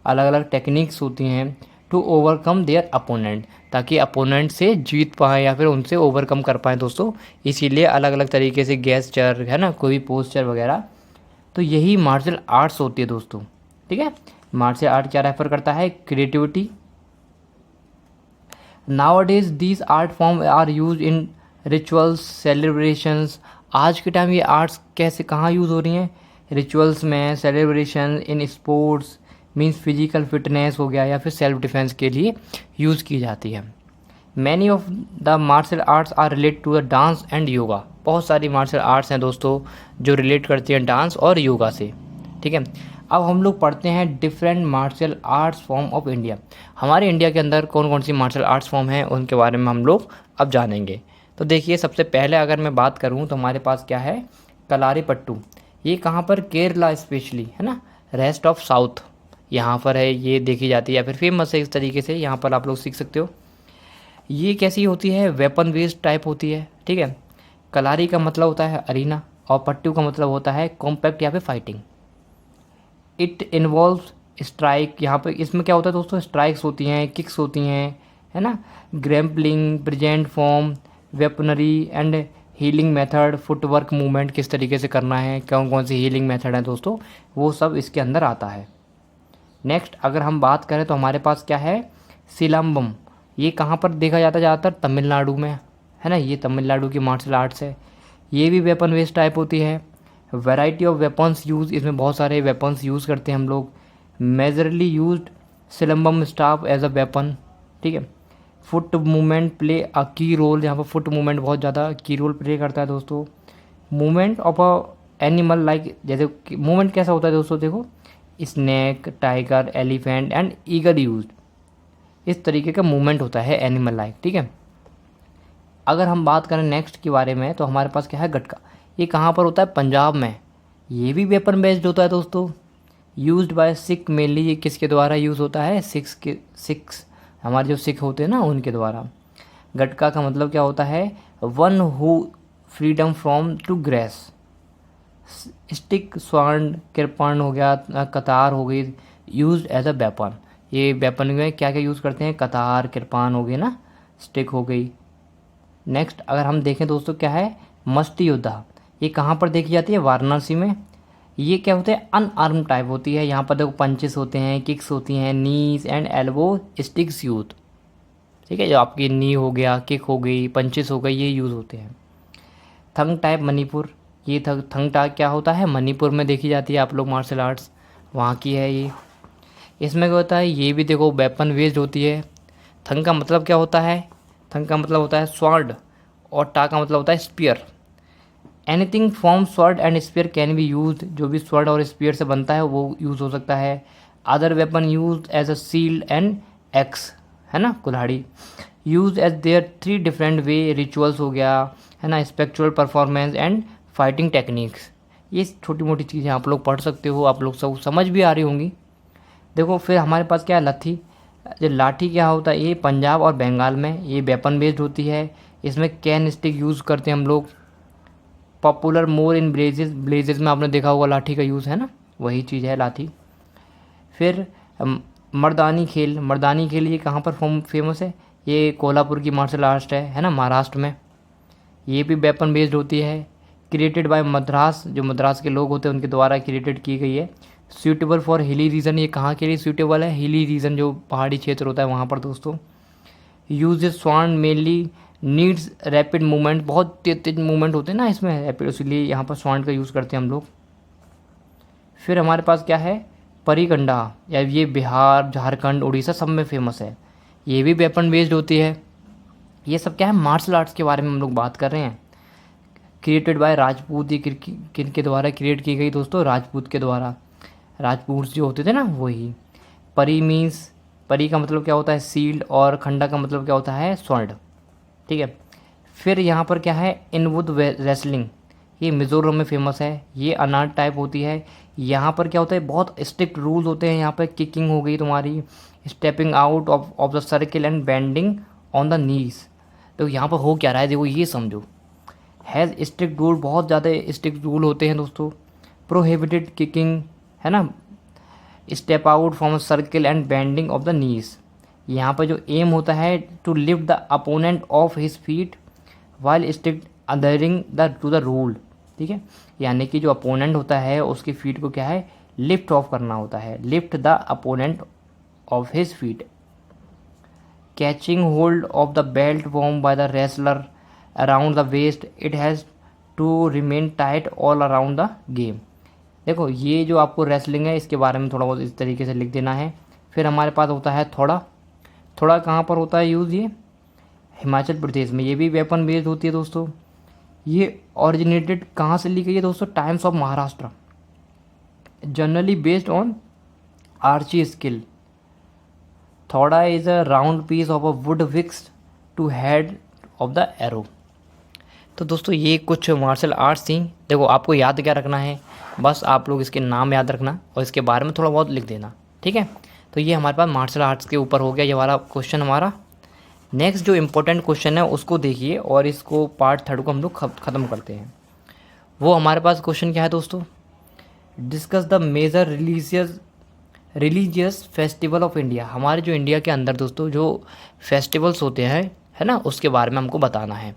अलग अलग टेक्निक्स होती हैं टू ओवरकम देयर अपोनेंट, ताकि अपोनेंट से जीत पाएँ या फिर उनसे ओवरकम कर पाएँ दोस्तों। इसीलिए अलग अलग तरीके से गेस्चर, है ना, कोई भी पोस्चर वगैरह, तो यही मार्शल आर्ट्स होती है दोस्तों। ठीक है, मार्शल आर्ट क्या रेफर करता है, creativity. Nowadays these art form are use in rituals celebrations. आज के टाइम ये आर्ट्स कैसे कहाँ यूज़ हो रही हैं, रिचुअल्स में, celebration, in sports means physical fitness हो गया, या फिर सेल्फ डिफेंस के लिए यूज़ की जाती है। Many of the martial arts are relate to the dance and yoga. बहुत सारी मार्शल आर्ट्स हैं दोस्तों जो रिलेट करती हैं डांस और योगा से। ठीक है, अब हम लोग पढ़ते हैं different martial arts form of India. हमारे इंडिया के अंदर कौन कौन सी मार्शल आर्ट्स फॉर्म हैं उनके बारे में हम लोग अब जानेंगे। तो देखिए, सबसे पहले अगर मैं बात करूं तो हमारे पास क्या है, कलारीपट्टू। ये कहाँ पर, केरला स्पेशली, है ना, रेस्ट ऑफ साउथ यहाँ पर है, ये देखी जाती है या फिर फेमस है इस तरीके से, यहाँ पर आप लोग सीख सकते हो। ये कैसी होती है, वेपन बेस्ड टाइप होती है। ठीक है, कलारी का मतलब होता है अरीना और पट्टू का मतलब होता है कॉम्पैक्ट या फिर फाइटिंग। इट इन्वॉल्व्स स्ट्राइक, यहाँ पर इसमें क्या होता है दोस्तों, स्ट्राइक्स होती हैं, किक्स होती हैं, है ना, grappling, present form, weaponry and healing method, footwork, movement किस तरीके से करना है, कौन कौन सी हीलिंग मेथड है दोस्तों, वो सब इसके अंदर आता है। नेक्स्ट अगर हम बात करें तो हमारे पास क्या है, सिलम्बम। ये कहाँ पर देखा जाता है, ज़्यादातर तमिलनाडु में, है ना, ये तमिलनाडु की मार्शल आर्ट्स है। ये भी वेपन बेस्ड टाइप होती है। वैरायटी ऑफ वेपन्स यूज़, इसमें बहुत सारे वेपन्स यूज़ करते हैं हम लोग। Majorly used silambam staff as a weapon. ठीक है, फुट मूवमेंट प्ले अ की रोल, यहाँ पर फुट मूवमेंट बहुत ज़्यादा की रोल प्ले करता है दोस्तों। Movement of a animal like, जैसे मूवमेंट कैसा होता है दोस्तों, देखो snake, tiger, elephant and eagle used, इस तरीके का मूवमेंट होता है एनिमल लाइक। ठीक है, अगर हम बात करें नेक्स्ट के बारे में तो हमारे पास क्या है, गटका। ये कहाँ पर होता है, पंजाब में। ये भी वेपन बेस्ड होता है दोस्तों, यूज्ड बाय सिख मेनली। ये किसके द्वारा यूज़ होता है, सिख्स, हमारे जो सिख होते हैं ना उनके द्वारा। गटका का मतलब क्या होता है, one who freedom from to grace. Stick, स्वर्ण, कृपाण हो गया, कतार हो गई, यूज्ड एज अ वेपन। ये वेपन में क्या क्या यूज़ करते हैं, कतार, कृपाण हो गई ना, स्टिक हो गई। नेक्स्ट अगर हम देखें दोस्तों क्या है, मस्ती योद्धा। ये कहाँ पर देखी जाती है, वाराणसी में। ये क्या होते हैं, अनआर्म टाइप होती है। यहाँ पर देखो पंचेस होते हैं, किक्स होती हैं, knees and elbow sticks youth. ठीक है, जो आपकी नी हो गया, किक हो गई, पंचेस हो गई, ये यूज़ होते हैं। थंग टाइप मणिपुर। ये थंग टाइप क्या होता है, मणिपुर में देखी जाती है आप लोग मार्शल आर्ट्स, वहाँ की है ये। इसमें क्या होता है, ये भी देखो वेपन बेस्ड होती है। थंग का मतलब क्या होता है, थंग का मतलब होता है स्वॉर्ड और टा का मतलब होता है spear. Anything from sword and spear can be use, जो भी स्वॉर्ड और स्पीयर से बनता है वो यूज़ हो सकता है। Other weapon use as a shield and axe, है ना, कुल्हाड़ी। Use as their three different way, rituals हो गया, है ना, spectacular performance and fighting techniques. ये छोटी मोटी चीज़ें आप लोग पढ़ सकते हो, आप लोग सब समझ भी आ रही होंगी। देखो फिर हमारे पास क्या है, लट्ठी। जो लाठी क्या होता है, ये पंजाब और बंगाल में ये वेपन बेस्ड होती है। इसमें कैन स्टिक यूज़ करते हैं हम लोग। पॉपुलर मोर इन ब्लेजेस में आपने देखा होगा लाठी का यूज़, है ना, वही चीज़ है लाठी। फिर मर्दानी खेल। मर्दानी खेल ये कहाँ पर फेमस है, ये कोल्हापुर की मार्शल आर्ट है ना, महाराष्ट्र में। ये भी वेपन बेस्ड होती है। क्रिएटेड बाय मद्रास, जो मद्रास के लोग होते हैं उनके द्वारा क्रिएटेड की गई है। सूटेबल फॉर हिली रीजन, ये कहाँ के लिए सूटेबल है, हिली रीजन जो पहाड़ी क्षेत्र होता है वहाँ पर दोस्तों। यूज स्वर्ण मेनली नीड्स रैपिड मूवमेंट, बहुत तेज तेज मूवमेंट होते हैं ना इसमें रैपिड, इसलिए यहाँ पर स्वर्ण का यूज़ करते हैं हम लोग। फिर हमारे पास क्या है, परीकंडा या ये बिहार, झारखंड, उड़ीसा सब में फेमस है। ये भी वेपन बेस्ड होती है। ये सब क्या है, मार्शल आर्ट्स के बारे में हम लोग बात कर रहे हैं। क्रिएटेड बाय राजपूत, ये किन के द्वारा क्रिएट की गई दोस्तों, राजपूत के द्वारा। राजपूत जो होते थे ना वही। परी मीन्स, परी का मतलब क्या होता है, सील्ड, और खंडा का मतलब क्या होता है, स्वर्ण। ठीक है। फिर यहाँ पर क्या है, इनवुड रेसलिंग, ये मिज़ोरम में फेमस है। ये अनाट टाइप होती है। यहाँ पर क्या होता है, बहुत स्ट्रिक्ट रूल्स होते हैं। यहाँ पर किकिंग हो गई तुम्हारी, stepping out of the circle and bending on the knees. तो यहाँ पर हो क्या रहा है, देखो ये समझो। हैज़ स्ट्रिक्ट रूल, बहुत ज़्यादा स्ट्रिक्ट रूल होते हैं दोस्तों। प्रोहिबिटेड किकिंग, है ना, step out from circle and bending of the knees. यहाँ पर जो एम होता है, to lift the opponent off his feet while strict adhering the to the rule. ठीक है, यानी कि जो अपोनेंट होता है उसकी फीट को क्या है, लिफ्ट ऑफ करना होता है, lift the opponent off his feet. Catching hold of the belt worn by the wrestler around the waist, it has to remain tight all around the game. देखो ये जो आपको रेसलिंग है इसके बारे में थोड़ा बहुत इस तरीके से लिख देना है। फिर हमारे पास होता है थोड़ा। थोड़ा कहाँ पर होता है यूज़, ये हिमाचल प्रदेश में। ये भी वेपन बेस्ड होती है दोस्तों। ये ओरिजिनेटेड कहाँ से ली गई है दोस्तों, times of Maharashtra. Generally based on archery skill. Thoda is a round piece of a wood fixed to head of the arrow. तो दोस्तों ये कुछ मार्शल आर्ट्स थी। देखो आपको याद क्या रखना है, बस आप लोग इसके नाम याद रखना और इसके बारे में थोड़ा बहुत लिख देना। ठीक है, तो ये हमारे पास मार्शल आर्ट्स के ऊपर हो गया ये वाला क्वेश्चन हमारा। नेक्स्ट जो इम्पोर्टेंट क्वेश्चन है उसको देखिए और इसको पार्ट 3 को हम लोग ख़त्म करते हैं। वो हमारे पास क्वेश्चन क्या है दोस्तों, discuss the major religious festival of India. हमारे जो इंडिया के अंदर दोस्तों जो फेस्टिवल्स होते हैं, है ना, उसके बारे में हमको बताना है।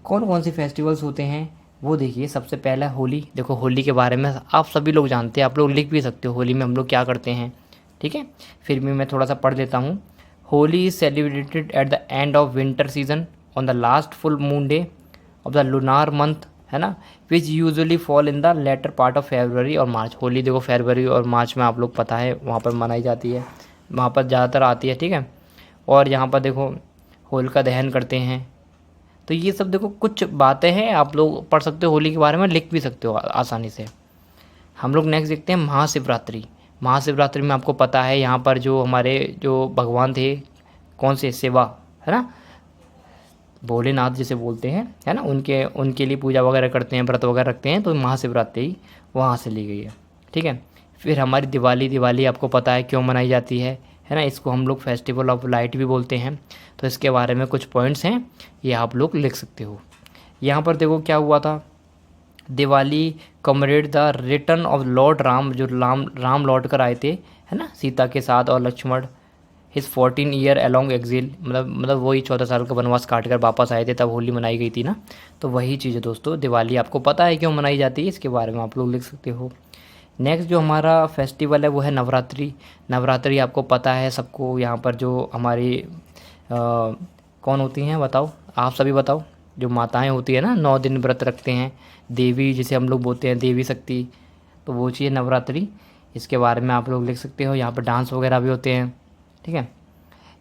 कौन कौन से फेस्टिवल्स होते हैं वो देखिए। सबसे पहला होली। देखो होली के बारे में आप सभी लोग जानते हैं, आप लोग लिख भी सकते हो होली में हम लोग क्या करते हैं। ठीक है, फिर भी मैं थोड़ा सा पढ़ देता हूँ। Holi is celebrated at the end of winter season on the last full moon day of the lunar month, है ना, which usually fall in the latter part of February और मार्च। होली देखो फरवरी और मार्च में आप लोग पता है वहाँ पर मनाई जाती है, वहाँ पर ज़्यादातर आती है। ठीक है, और यहाँ पर देखो होलिका दहन करते हैं। तो ये सब देखो कुछ बातें हैं, आप लोग पढ़ सकते हो होली के बारे में, लिख भी सकते हो आसानी से। हम लोग नेक्स्ट देखते हैं महाशिवरात्रि। महाशिवरात्रि में आपको पता है यहाँ पर जो हमारे जो भगवान थे, कौन से, शिवा, है ना, भोलेनाथ जिसे बोलते हैं, है ना, उनके लिए पूजा वगैरह करते हैं, व्रत वगैरह रखते हैं। तो महाशिवरात्रि वहाँ से ली गई है। ठीक है, फिर हमारी दिवाली आपको पता है क्यों मनाई जाती है ना, इसको हम लोग फेस्टिवल ऑफ लाइट भी बोलते हैं। तो इसके बारे में कुछ पॉइंट्स हैं, ये आप लोग लिख सकते हो। यहाँ पर देखो क्या हुआ था, Diwali comrade the return of Lord Ram, जो राम लौट कर आए थे, है ना, सीता के साथ, और लक्ष्मण हिज 14 ईयर अलॉन्ग एग्जिल, मतलब वही 14 साल का वनवास काट कर वापस आए थे, तब होली मनाई गई थी ना। तो वही चीज़ है दोस्तों, दिवाली आपको पता है क्यों मनाई जाती है, इसके बारे में आप लोग लिख सकते हो। नेक्स्ट जो हमारा फेस्टिवल है वो है नवरात्रि। नवरात्रि आपको पता है सबको, यहाँ पर जो हमारी कौन होती हैं बताओ, आप सभी बताओ। जो माताएं होती है ना 9 दिन व्रत रखते हैं, देवी जिसे हम लोग बोलते हैं, देवी शक्ति, तो वो चीज़ नवरात्रि, इसके बारे में आप लोग लिख सकते हो। यहाँ पर डांस वगैरह भी होते हैं। ठीक है,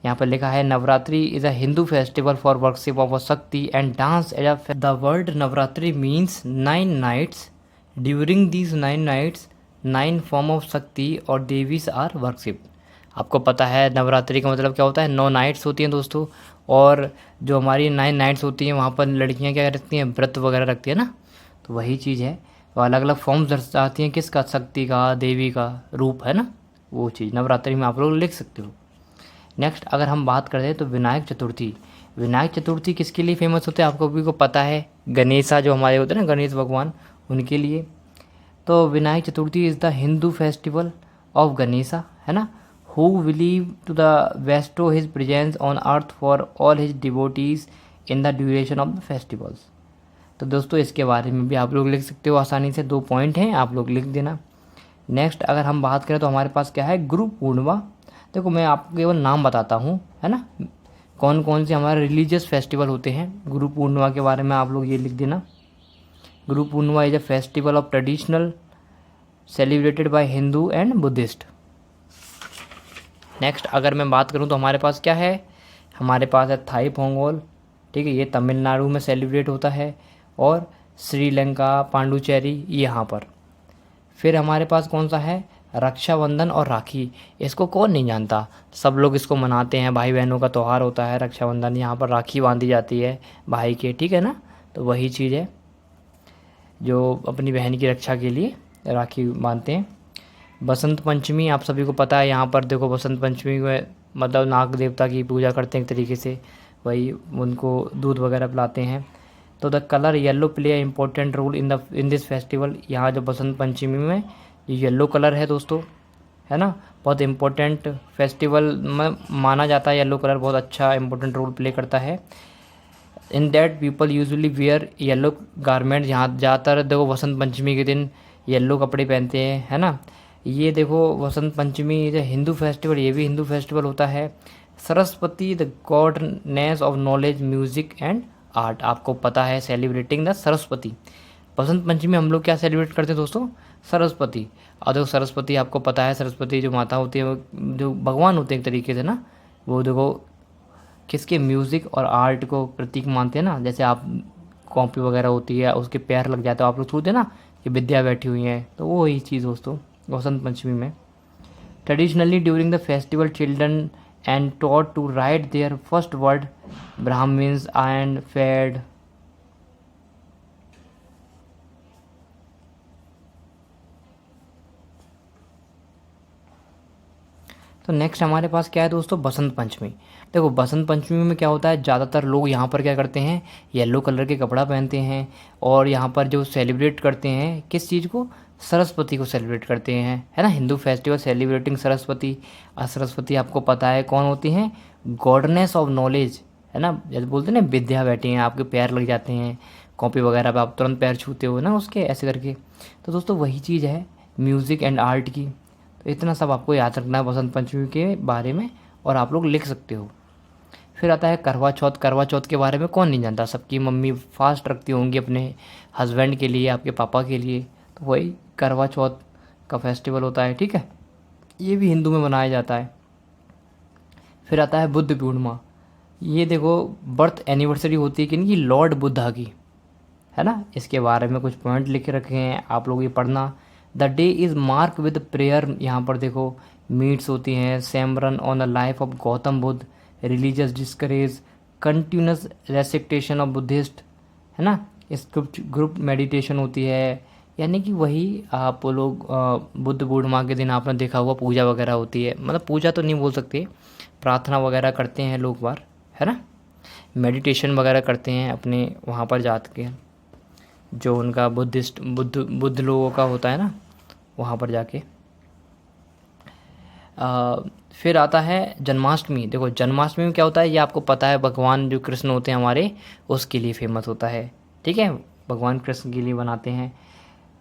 यहाँ पर लिखा है Navratri is a Hindu festival for worship of a Shakti and dance as a. The word Navratri means 9 nights. During these 9 nights 9 form of Shakti और देवीज आर वर्शिप। आपको पता है नवरात्रि का मतलब क्या होता है, 9 नाइट्स होती हैं दोस्तों, और जो हमारी 9 नाइट्स होती हैं वहाँ पर लड़कियाँ क्या रखती हैं, व्रत वगैरह रखती है ना। तो वही चीज़ है, वो अलग अलग फॉर्म्स दर्शाती हैं किसका, शक्ति का, देवी का रूप, है ना, वो चीज़ नवरात्रि में आप लोग लिख सकते हो। नेक्स्ट अगर हम बात करते हैं तो विनायक चतुर्थी। विनायक चतुर्थी किसके लिए फेमस होते हैं, आपको भी को पता है, गणेशा जो हमारे होते हैं ना, गणेश भगवान, उनके लिए। तो Vinayak Chaturthi is the Hindu festival of Ganesha, है ना, who believe to the bestow his presence on earth for all his devotees in the duration of the festivals. तो दोस्तों इसके बारे में भी आप लोग लिख सकते हो आसानी से, 2 पॉइंट हैं, आप लोग लिख देना। नेक्स्ट अगर हम बात करें तो हमारे पास क्या है, गुरु पूर्णिमा। देखो मैं आपको केवल नाम बताता हूँ, है ना, कौन कौन से हमारे रिलीजियस फेस्टिवल होते हैं। गुरु पूर्णिमा के बारे में आप लोग ये लिख देना। Guru Purnima is a festival of traditional celebrated by Hindu and Buddhist. Next अगर मैं बात करूँ तो हमारे पास क्या है, हमारे पास है थाई पोंगल, ठीक है, ये तमिलनाडु में सेलिब्रेट होता है, और श्रीलंका पांडुचेरी यहाँ पर। फिर हमारे पास कौन सा है, रक्षाबंधन और राखी। इसको कौन नहीं जानता, सब लोग इसको मनाते हैं, भाई बहनों का त्यौहार होता है रक्षाबंधन, यहाँ पर राखी बांधी जाती है भाई के, ठीक है ना। तो वही चीज़ है जो अपनी बहन की रक्षा के लिए राखी बांधते हैं। बसंत पंचमी आप सभी को पता है, यहाँ पर देखो बसंत पंचमी में मतलब नाग देवता की पूजा करते हैं एक तरीके से, वही उनको दूध वगैरह पिलाते हैं। तो the colour yellow play a important role in this festival. यहाँ जो बसंत पंचमी में जो येलो कलर है दोस्तों, है ना, बहुत इम्पोर्टेंट फेस्टिवल में माना जाता है, येलो कलर बहुत अच्छा इम्पोर्टेंट रोल प्ले करता है। In that people usually wear yellow garment. यहाँ ज़्यादातर देखो बसंत पंचमी के दिन येलो कपड़े पहनते हैं, है ना। ये देखो बसंत पंचमी जो हिंदू फेस्टिवल, ये भी हिंदू फेस्टिवल होता है। Saraswati the goodness of knowledge music and art, आपको पता है, सेलिब्रेटिंग द सरस्वती। बसंत पंचमी हम लोग क्या सेलिब्रेट करते हैं दोस्तों, सरस्वती। और देखो सरस्वती आपको पता है, सरस्वती जो माता होती है, जो भगवान होते हैं एक तरीके से ना, वो देखो किसके, म्यूज़िक और आर्ट को प्रतीक मानते हैं ना। जैसे आप कॉपी वगैरह होती है उसके पैर लग जाते हो, आप लोग छूते ना कि विद्या बैठी हुई है, तो वो ही चीज़ दोस्तों बसंत पंचमी में। Traditionally during the festival children and taught to write their first word Brahmins and fed. तो नेक्स्ट हमारे पास क्या है दोस्तों, बसंत पंचमी। देखो बसंत पंचमी में क्या होता है, ज़्यादातर लोग यहाँ पर क्या करते हैं, येलो कलर के कपड़ा पहनते हैं, और यहाँ पर जो सेलिब्रेट करते हैं किस चीज़ को, सरस्वती को सेलिब्रेट करते हैं, है ना। Hindu festival celebrating Saraswati. और सरस्वती आपको पता है कौन होती हैं, गॉडनेस ऑफ नॉलेज, है ना। जैसे बोलते हैं ना विद्या बैठी हैं, आपके पैर लग जाते हैं कॉपी वगैरह पे, आप तुरंत पैर छूते हो ना उसके, ऐसे करके। तो दोस्तों वही चीज़ है म्यूज़िक एंड आर्ट की। तो इतना सब आपको याद रखना है बसंत पंचमी के बारे में, और आप लोग लिख सकते हो। फिर आता है करवा चौथ। करवा चौथ के बारे में कौन नहीं जानता, सबकी मम्मी फास्ट रखती होंगी अपने हस्बैंड के लिए, आपके पापा के लिए। तो वही करवा चौथ का फेस्टिवल होता है, ठीक है, ये भी हिंदू में मनाया जाता है। फिर आता है बुद्ध पूर्णिमा। ये देखो बर्थ एनिवर्सरी होती है किनकी, लॉर्ड बुद्धा की, है ना। इसके बारे में कुछ पॉइंट लिख रखे हैं, आप लोग ये पढ़ना। The day is mark with prayer. यहाँ पर देखो मीट्स होती हैं, sermon on the life of Gautam Buddha, religious discourses, continuous recitation of Buddhist, है ना। स्क्रिप्ट ग्रुप मेडिटेशन होती है, यानी कि वही आप लोग बुद्ध पूर्णिमा के दिन आपने देखा होगा पूजा वगैरह होती है, मतलब पूजा तो नहीं बोल सकते, प्रार्थना वगैरह करते हैं लोग बार, है ना, मेडिटेशन वगैरह करते हैं अपने वहाँ पर जा के, जो उनका बुद्ध लोगों का होता है ना, वहाँ पर जाके। फिर आता है जन्माष्टमी। देखो जन्माष्टमी में क्या होता है, ये आपको पता है, भगवान जो कृष्ण होते हैं हमारे, उसके लिए फेमस होता है, ठीक है, भगवान कृष्ण के लिए बनाते हैं।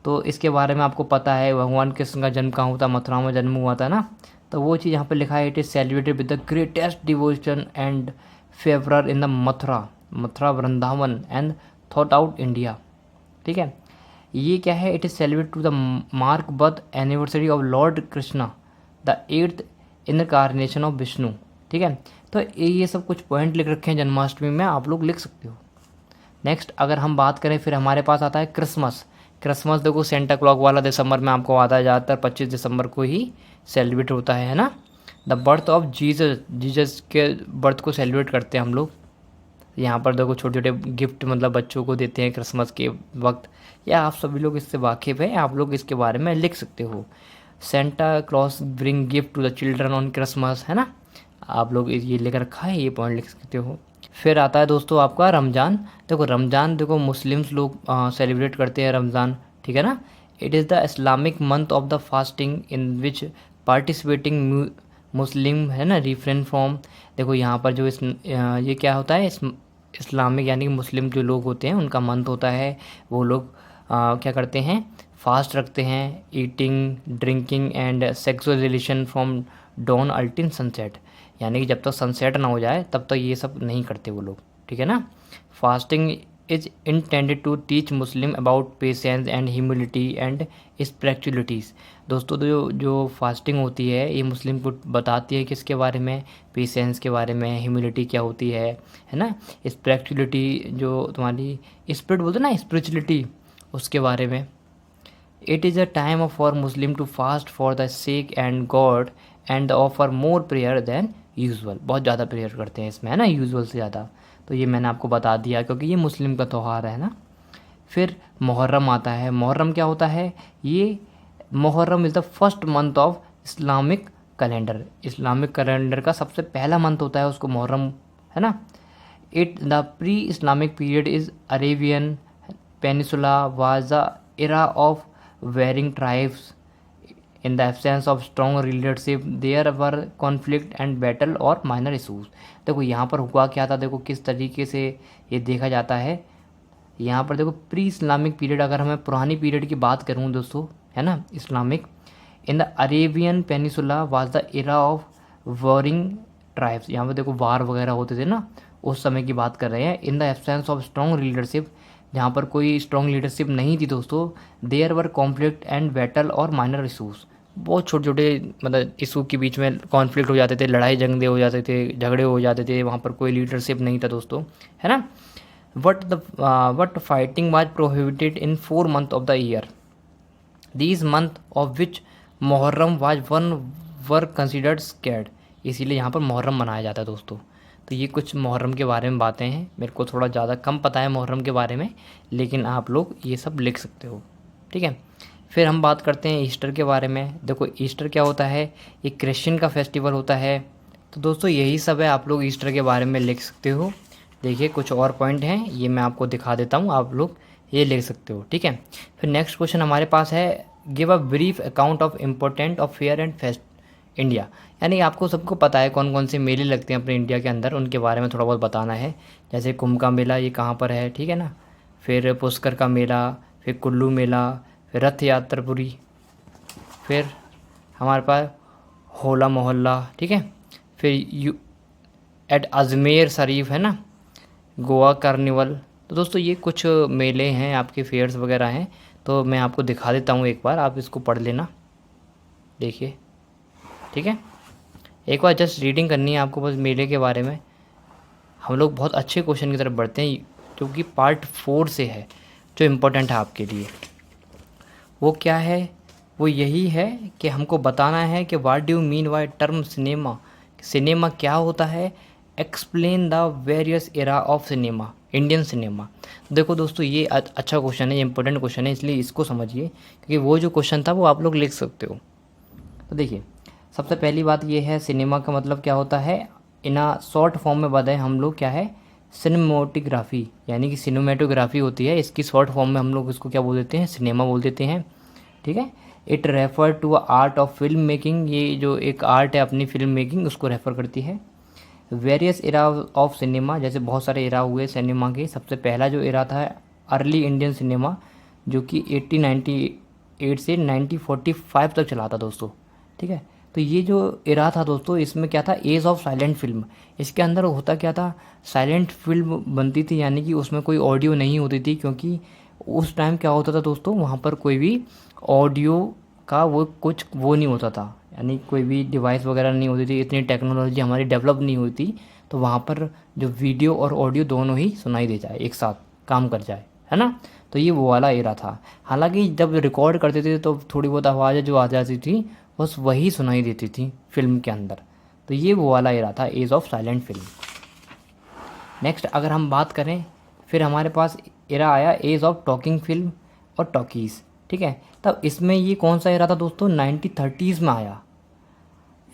तो इसके बारे में आपको पता है, भगवान कृष्ण का जन्म कहाँ हुआ था, मथुरा में जन्म हुआ था ना। तो वो चीज़ यहाँ पर लिखा है, it is celebrated with the greatest devotion and fervour in the Mathura Vrindavan and थॉट आउट इंडिया, ठीक है। ये क्या है, it is celebrate to the mark birth anniversary of lord Krishna the 8th incarnation of Vishnu, ठीक है। तो ये सब कुछ पॉइंट लिख रखे हैं जन्माष्टमी में, आप लोग लिख सकते हो। नेक्स्ट अगर हम बात करें, फिर हमारे पास आता है क्रिसमस। क्रिसमस देखो सेंटा क्लॉक वाला दिसंबर में आपको आता है, ज़्यादातर 25 दिसंबर को ही सेलिब्रेट होता है ना। द बर्थ ऑफ जीसस के बर्थ को सेलिब्रेट करते हैं हम लोग। यहाँ पर देखो छोटे छोटे गिफ्ट मतलब बच्चों को देते हैं क्रिसमस के वक्त, या आप सभी लोग इससे वाकिफ़ हैं, आप लोग इसके बारे में लिख सकते हो। Santa Claus bring gift to the children on Christmas, है ना, आप लोग ये लेकर रखा है, ये पॉइंट लिख सकते हो। फिर आता है दोस्तों आपका रमज़ान। देखो रमज़ान देखो मुस्लिम्स लोग सेलिब्रेट करते हैं रमज़ान, ठीक है ना। It is the Islamic month of the fasting in which participating Muslim, है ना, रिफ्रेन फ्रॉम। देखो यहाँ पर जो ये क्या होता है, इस्लामिक यानी कि मुस्लिम जो लोग होते हैं उनका मंथ होता है, वो लोग क्या करते हैं, फास्ट रखते हैं, eating drinking and sexual relation from dawn अल्टिन सनसेट, यानी कि जब तक सनसेट ना हो जाए तब तक ये सब नहीं करते वो लोग, ठीक है ना। Fasting is intended to teach Muslim about patience and humility and spiritualities। दोस्तों जो फास्टिंग होती है ये मुस्लिम को बताती है किसके बारे में, पेशेंस के बारे में, ह्यूमिलिटी क्या होती है ना, स्पिरिचुअलिटी जो तुम्हारी स्पिरिट बोलते हैं ना, स्पिरिचुअलिटी उसके बारे में। It is a time for Muslim to fast for the sake and God and offer more prayer than usual. बहुत ज़्यादा प्रेयर करते हैं इसमें, है ना, यूजुअल से ज़्यादा। तो ये मैंने आपको बता दिया क्योंकि ये मुस्लिम का त्यौहार है ना। फिर मुहर्रम आता है। मुहर्रम क्या होता है? ये Muharram is the first month of Islamic calendar. Islamic calendar का सबसे पहला मंथ होता है उसको मुहर्रम, है ना। It the pre Islamic period is Arabian peninsula was the era of varying tribes। in the absence of strong leadership there were conflict and battle और minor issues। देखो यहाँ पर हुआ क्या था, देखो किस तरीके से ये देखा जाता है। यहाँ पर देखो प्री इस्लामिक पीरियड, अगर हमें पुरानी पीरियड की बात करूँ दोस्तों, है ना, Islamic, in the Arabian peninsula was the era of warring tribes. यहाँ पर देखो वार वगैरह होते थे ना, उस समय की बात कर रहे हैं। In the absence of strong leadership, जहाँ पर कोई स्ट्रॉन्ग लीडरशिप नहीं थी दोस्तों, there were conflict and battle और माइनर इशूज़। बहुत छोटे छोटे मतलब इशू के बीच में कॉन्फ्लिक्ट हो जाते थे, लड़ाई झगड़े हो जाते थे, झगड़े हो जाते थे, वहाँ पर कोई लीडरशिप नहीं था दोस्तों, है ना। What fighting was prohibited in 4 months of the year. These month of which Muharram was one were considered scared. इसीलिए यहाँ पर मुहर्रम मनाया जाता है दोस्तों। तो ये कुछ मुहर्रम के बारे में बातें हैं। मेरे को थोड़ा ज़्यादा कम पता है मुहर्रम के बारे में, लेकिन आप लोग ये सब लिख सकते हो, ठीक है। फिर हम बात करते हैं ईस्टर के बारे में। देखो ईस्टर क्या होता है, ये क्रिश्चियन का फेस्टिवल होता है। तो दोस्तों यही सब है, आप लोग ईस्टर के बारे में लिख सकते हो। देखिए कुछ और पॉइंट हैं, ये मैं आपको दिखा देता हूँ, आप लोग ये लिख सकते हो, ठीक है। फिर नेक्स्ट क्वेश्चन हमारे पास है, give a brief account of important of fair and fest India. यानी आपको सबको पता है कौन कौन से मेले लगते हैं अपने इंडिया के अंदर, उनके बारे में थोड़ा बहुत बताना है। जैसे कुंभ का मेला, ये कहाँ पर है, ठीक है ना। फिर पुष्कर का मेला, फिर कुल्लू मेला, फिर रथ यात्रापुरी, फिर हमारे पास होला मोहल्ला, ठीक है। फिर एट अजमेर शरीफ, है ना, गोवा कार्निवल। तो दोस्तों ये कुछ मेले हैं, आपके फेयर्स वगैरह हैं। तो मैं आपको दिखा देता हूँ, एक बार आप इसको पढ़ लेना, देखिए, ठीक है। एक बार जस्ट रीडिंग करनी है आपको बस मेले के बारे में। हम लोग बहुत अच्छे क्वेश्चन की तरफ बढ़ते हैं, क्योंकि पार्ट 4 से है जो इम्पोर्टेंट है आपके लिए। वो क्या है, वो यही है कि हमको बताना है कि what do you mean by term cinema. Cinema क्या होता है, explain the various era of cinema, Indian cinema. देखो दोस्तों ये अच्छा क्वेश्चन है, ये इंपॉर्टेंट क्वेश्चन है, इसलिए इसको समझिए, क्योंकि वो जो क्वेश्चन था वो आप लोग लिख सकते हो। तो देखिए सबसे पहली बात ये है, सिनेमा का मतलब क्या होता है, इन अ शॉर्ट फॉर्म में बताएं हम लोग क्या है, सिनेमेटोग्राफी, यानी कि सिनेमेटोग्राफी होती है, इसकी शॉर्ट फॉर्म में हम लोग इसको क्या बोल देते हैं, सिनेमा बोल देते हैं, ठीक है। It refer to a art of film making, ये जो एक आर्ट है अपनी फिल्म मेकिंग उसको रेफर करती है। वेरियस एरा ऑफ सिनेमा, जैसे बहुत सारे एरा हुए सिनेमा के। सबसे पहला जो एरा था अर्ली इंडियन सिनेमा, जो कि 1898 से 1945 तक चला था दोस्तों, ठीक है। तो ये जो एरा था दोस्तों, इसमें क्या था, एज ऑफ साइलेंट फिल्म। इसके अंदर होता क्या था, साइलेंट फिल्म बनती थी, यानी कि उसमें कोई ऑडियो नहीं होती थी, क्योंकि उस टाइम क्या होता था दोस्तों, वहाँ पर कोई भी ऑडियो का वो कुछ वो नहीं होता था, यानी कोई भी डिवाइस वगैरह नहीं होती थी, इतनी टेक्नोलॉजी हमारी डेवलप नहीं हुई थी। तो वहाँ पर जो वीडियो और ऑडियो दोनों ही सुनाई दे जाए, एक साथ काम कर जाए, है ना। तो ये वो वाला एरा था। हालांकि जब रिकॉर्ड करते थे तो थोड़ी बहुत आवाज़ें जो आ जाती थी बस वही सुनाई देती थी फिल्म के अंदर। तो ये वो वाला एरा था, age of silent film. Next अगर हम बात करें, फिर हमारे पास एरा आया एज ऑफ टॉकिंग फिल्म और टॉकीज़, ठीक है। तब इसमें ये कौन सा एरा था दोस्तों, 1930s में आया।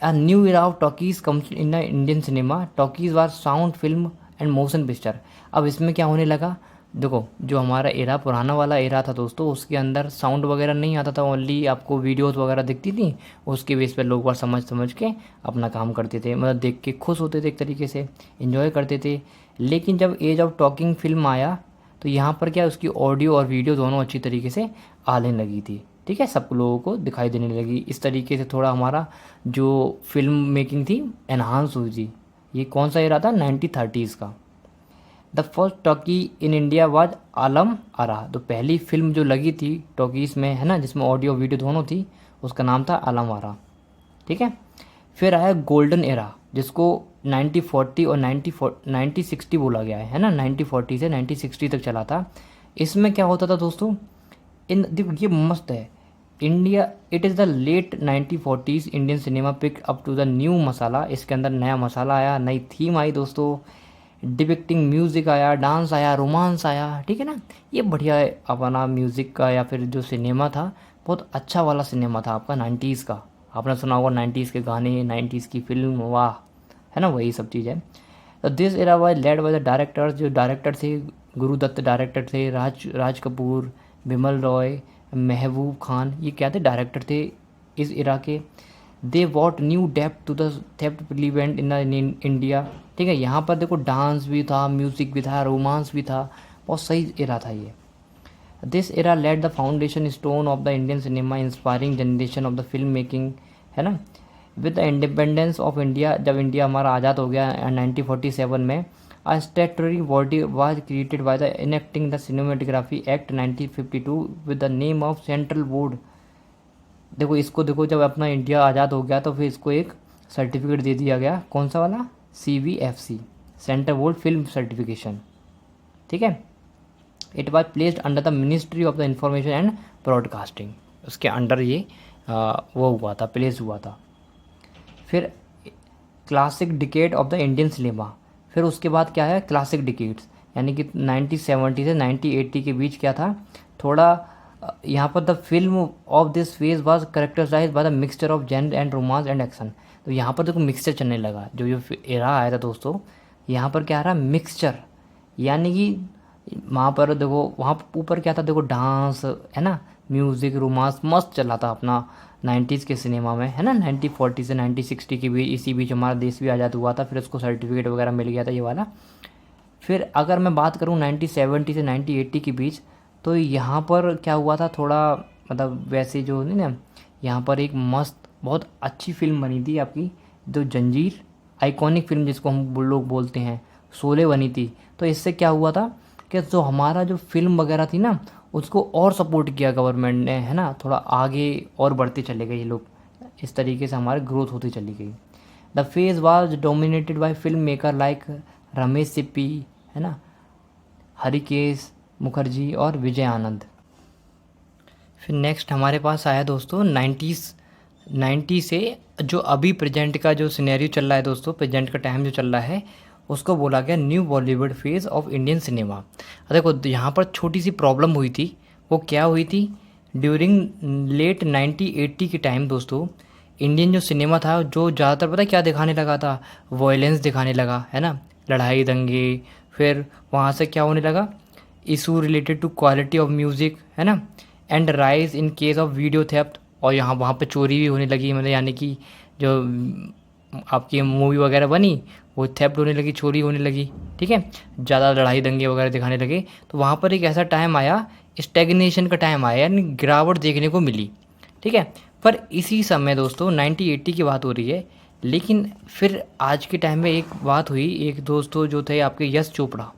A new era of talkies comes in the Indian cinema. Talkies was sound film and motion picture। अब इसमें क्या होने लगा, देखो जो हमारा एरा पुराना वाला एरा था दोस्तों, उसके अंदर साउंड वगैरह नहीं आता था, ओनली आपको वीडियोस वगैरह दिखती थी, उसके बेस पर लोग बार समझ समझ के अपना काम करते थे, मतलब देख के खुश होते थे, एक तरीके से इन्जॉय करते थे। लेकिन जब एज ऑफ टॉकिंग फिल्म आया तो यहाँ पर क्या, उसकी ऑडियो और वीडियो दोनों अच्छी तरीके से आने लगी थी, ठीक है, सब लोगों को दिखाई देने लगी। इस तरीके से थोड़ा हमारा जो फिल्म मेकिंग थी एनहांस हुई थी। ये कौन सा एरा था, 1930s का। The first talkie in India was Alam Ara. तो पहली फिल्म जो लगी थी टॉकीज़ में, है ना, जिसमें ऑडियो वीडियो दोनों थी, उसका नाम था आलम आरा। ठीक है। फिर आया गोल्डन एरा, जिसको 1940 और 1960 बोला गया है ना, 1940 से 1960 तक चला था। इसमें क्या होता था दोस्तों, इन देखो ये मस्त है, India it is the late 1940s Indian cinema pick up to the new masala. इसके अंदर नया मसाला आया, नई थीम आई दोस्तों, डिपिक्टिंग म्यूज़िक आया, डांस आया, रोमांस आया। ठीक है ना, ये बढ़िया है अपना म्यूज़िक का या फिर जो सिनेमा था, बहुत अच्छा वाला सिनेमा था आपका 90s का। आपने सुना होगा 90s के गाने, 90s की फिल्म, वाह, है ना, वही सब चीज़ है। तो this era was led by the directors, जो डायरेक्टर थे गुरुदत्त डायरेक्टर थे, राज कपूर, बिमल रॉय, महबूब खान, ये क्या थे, डायरेक्टर थे इस इरा के। They what new depth to the theft event in India. ठीक है, यहाँ पर देखो डांस भी था, म्यूज़िक भी था, रोमांस भी था, बहुत सही इरा था ये। This era laid the foundation stone of the Indian cinema, inspiring generation of the film making, है ना। With the independence of India, जब इंडिया हमारा आज़ाद हो गया 1947 में, a statutory body was created by the enacting the Cinematography Act 1952 with the name of Central Board। देखो इसको देखो, जब अपना इंडिया आज़ाद हो गया तो फिर इसको एक सर्टिफिकेट दे दिया गया, कौन सा वाला, CBFC, central board film certification. ठीक है, it was placed under the ministry of the information and broadcasting, उसके अंडर ये वो हुआ था, प्लेस हुआ था। फिर classic decade of the Indian cinema, फिर उसके बाद क्या है, क्लासिक डिकेड्स, यानी कि 1970 से 1980 के बीच क्या था, थोड़ा यहाँ पर the film of this phase was characterized by the mixture of genre and romance and action. तो यहाँ पर देखो मिक्सचर चलने लगा, जो ये एरा आया था दोस्तों, यहाँ पर क्या आ रहा, मिक्सचर, यानी कि वहाँ पर देखो, वहाँ ऊपर क्या था, देखो डांस, है ना, म्यूज़िक, रोमांस मस्त चला था अपना 90s के सिनेमा में, है ना। 1940 से 1960 के बीच, इसी बीच हमारा देश भी आज़ाद हुआ था, फिर उसको सर्टिफिकेट वगैरह मिल गया था ये वाला। फिर अगर मैं बात करूँ 1970 से 1980 के बीच, तो यहाँ पर क्या हुआ था, थोड़ा मतलब वैसे जो नहीं ना, यहाँ पर एक मस्त बहुत अच्छी फिल्म बनी थी आपकी, जो जंजीर, आइकॉनिक फिल्म जिसको हम लोग बोलते हैं, शोले बनी थी। तो इससे क्या हुआ था कि जो हमारा जो फिल्म वगैरह थी ना, उसको और सपोर्ट किया गवर्नमेंट ने, है ना, थोड़ा आगे और बढ़ते चले गए ये लोग, इस तरीके से हमारी ग्रोथ होती चली गई। The phase was dominated by film maker like Ramesh Sippy, है ना, हरिकेश मुखर्जी और विजय आनंद। फिर नेक्स्ट हमारे पास आया दोस्तों 90 से जो अभी प्रेजेंट का जो सिनेरियो चल रहा है दोस्तों, प्रेजेंट का टाइम जो चल रहा है, उसको बोला गया new Bollywood phase of Indian cinema. देखो यहाँ पर छोटी सी प्रॉब्लम हुई थी, वो क्या हुई थी, ड्यूरिंग लेट 1980 के टाइम दोस्तों, इंडियन जो सिनेमा था, जो ज़्यादातर पता है क्या दिखाने लगा था, वॉयलेंस दिखाने लगा, है ना, लड़ाई दंगे। फिर वहाँ से क्या होने लगा, issue related to quality of music, है ना, and rise in case of video theft. और यहाँ वहाँ पे चोरी भी होने लगी, मतलब यानी कि जो आपकी मूवी वगैरह बनी वो थेफ्ट होने लगी, चोरी होने लगी। ठीक है, ज़्यादा लड़ाई दंगे वगैरह दिखाने लगे, तो वहाँ पर एक ऐसा टाइम आया, स्टेगनेशन का टाइम आया, यानी गिरावट देखने को मिली। ठीक है, पर इसी समय दोस्तों 1980 की बात हो रही है, लेकिन फिर आज के टाइम में एक बात हुई, एक दोस्तों जो थे आपके यश चोपड़ा।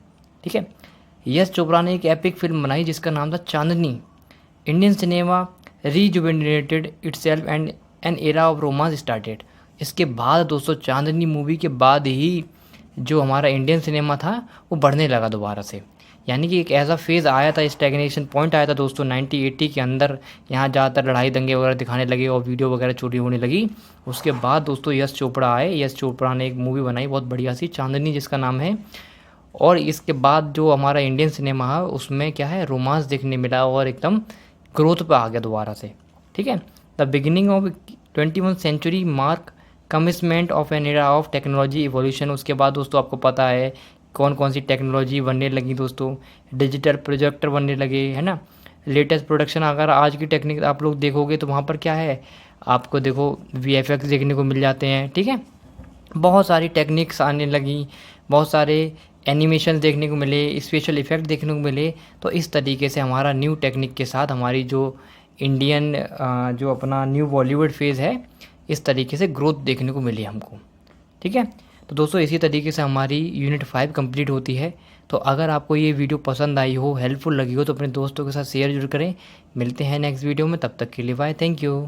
ठीक है, यश चोपड़ा ने एक एपिक फिल्म बनाई जिसका नाम था Chandni. Indian cinema rejuvenated itself and an era of romance started. इसके बाद दोस्तों चांदनी मूवी के बाद ही जो हमारा इंडियन सिनेमा था वो बढ़ने लगा दोबारा से, यानी कि एक ऐसा फेज़ आया था, स्टैग्नेशन पॉइंट आया था दोस्तों 1980 के अंदर। यहाँ ज़्यादातर लड़ाई दंगे वगैरह दिखाने लगे और वीडियो वगैरह चोरी होने लगी। उसके बाद दोस्तों यश चोपड़ा आए, यश चोपड़ा ने एक मूवी बनाई बहुत बढ़िया सी, चांदनी जिसका नाम है। और इसके बाद जो हमारा इंडियन सिनेमा है उसमें क्या है, रोमांस देखने मिला और एकदम ग्रोथ पे आ गया दोबारा से। ठीक है, the beginning of 21st century mark commencement of an era of technology evolution. उसके बाद दोस्तों आपको पता है कौन कौन सी टेक्नोलॉजी बनने लगी दोस्तों, डिजिटल प्रोजेक्टर बनने लगे, है ना, लेटेस्ट प्रोडक्शन। अगर आज की टेक्निक आप लोग देखोगे तो वहाँ पर क्या है, आपको देखो VFX देखने को मिल जाते हैं। ठीक है, बहुत सारी टेक्निक्स आने लगी, बहुत सारे एनिमेशन देखने को मिले, स्पेशल इफ़ेक्ट देखने को मिले। तो इस तरीके से हमारा न्यू टेक्निक के साथ हमारी जो इंडियन जो अपना न्यू बॉलीवुड फेज़ है, इस तरीके से ग्रोथ देखने को मिली हमको। ठीक है, तो दोस्तों इसी तरीके से हमारी यूनिट 5 कंप्लीट होती है। तो अगर आपको ये वीडियो पसंद आई हो, हेल्पफुल लगी हो, तो अपने दोस्तों के साथ शेयर जरूर करें। मिलते हैं नेक्स्ट वीडियो में, तब तक के लिए बाय, थैंक यू।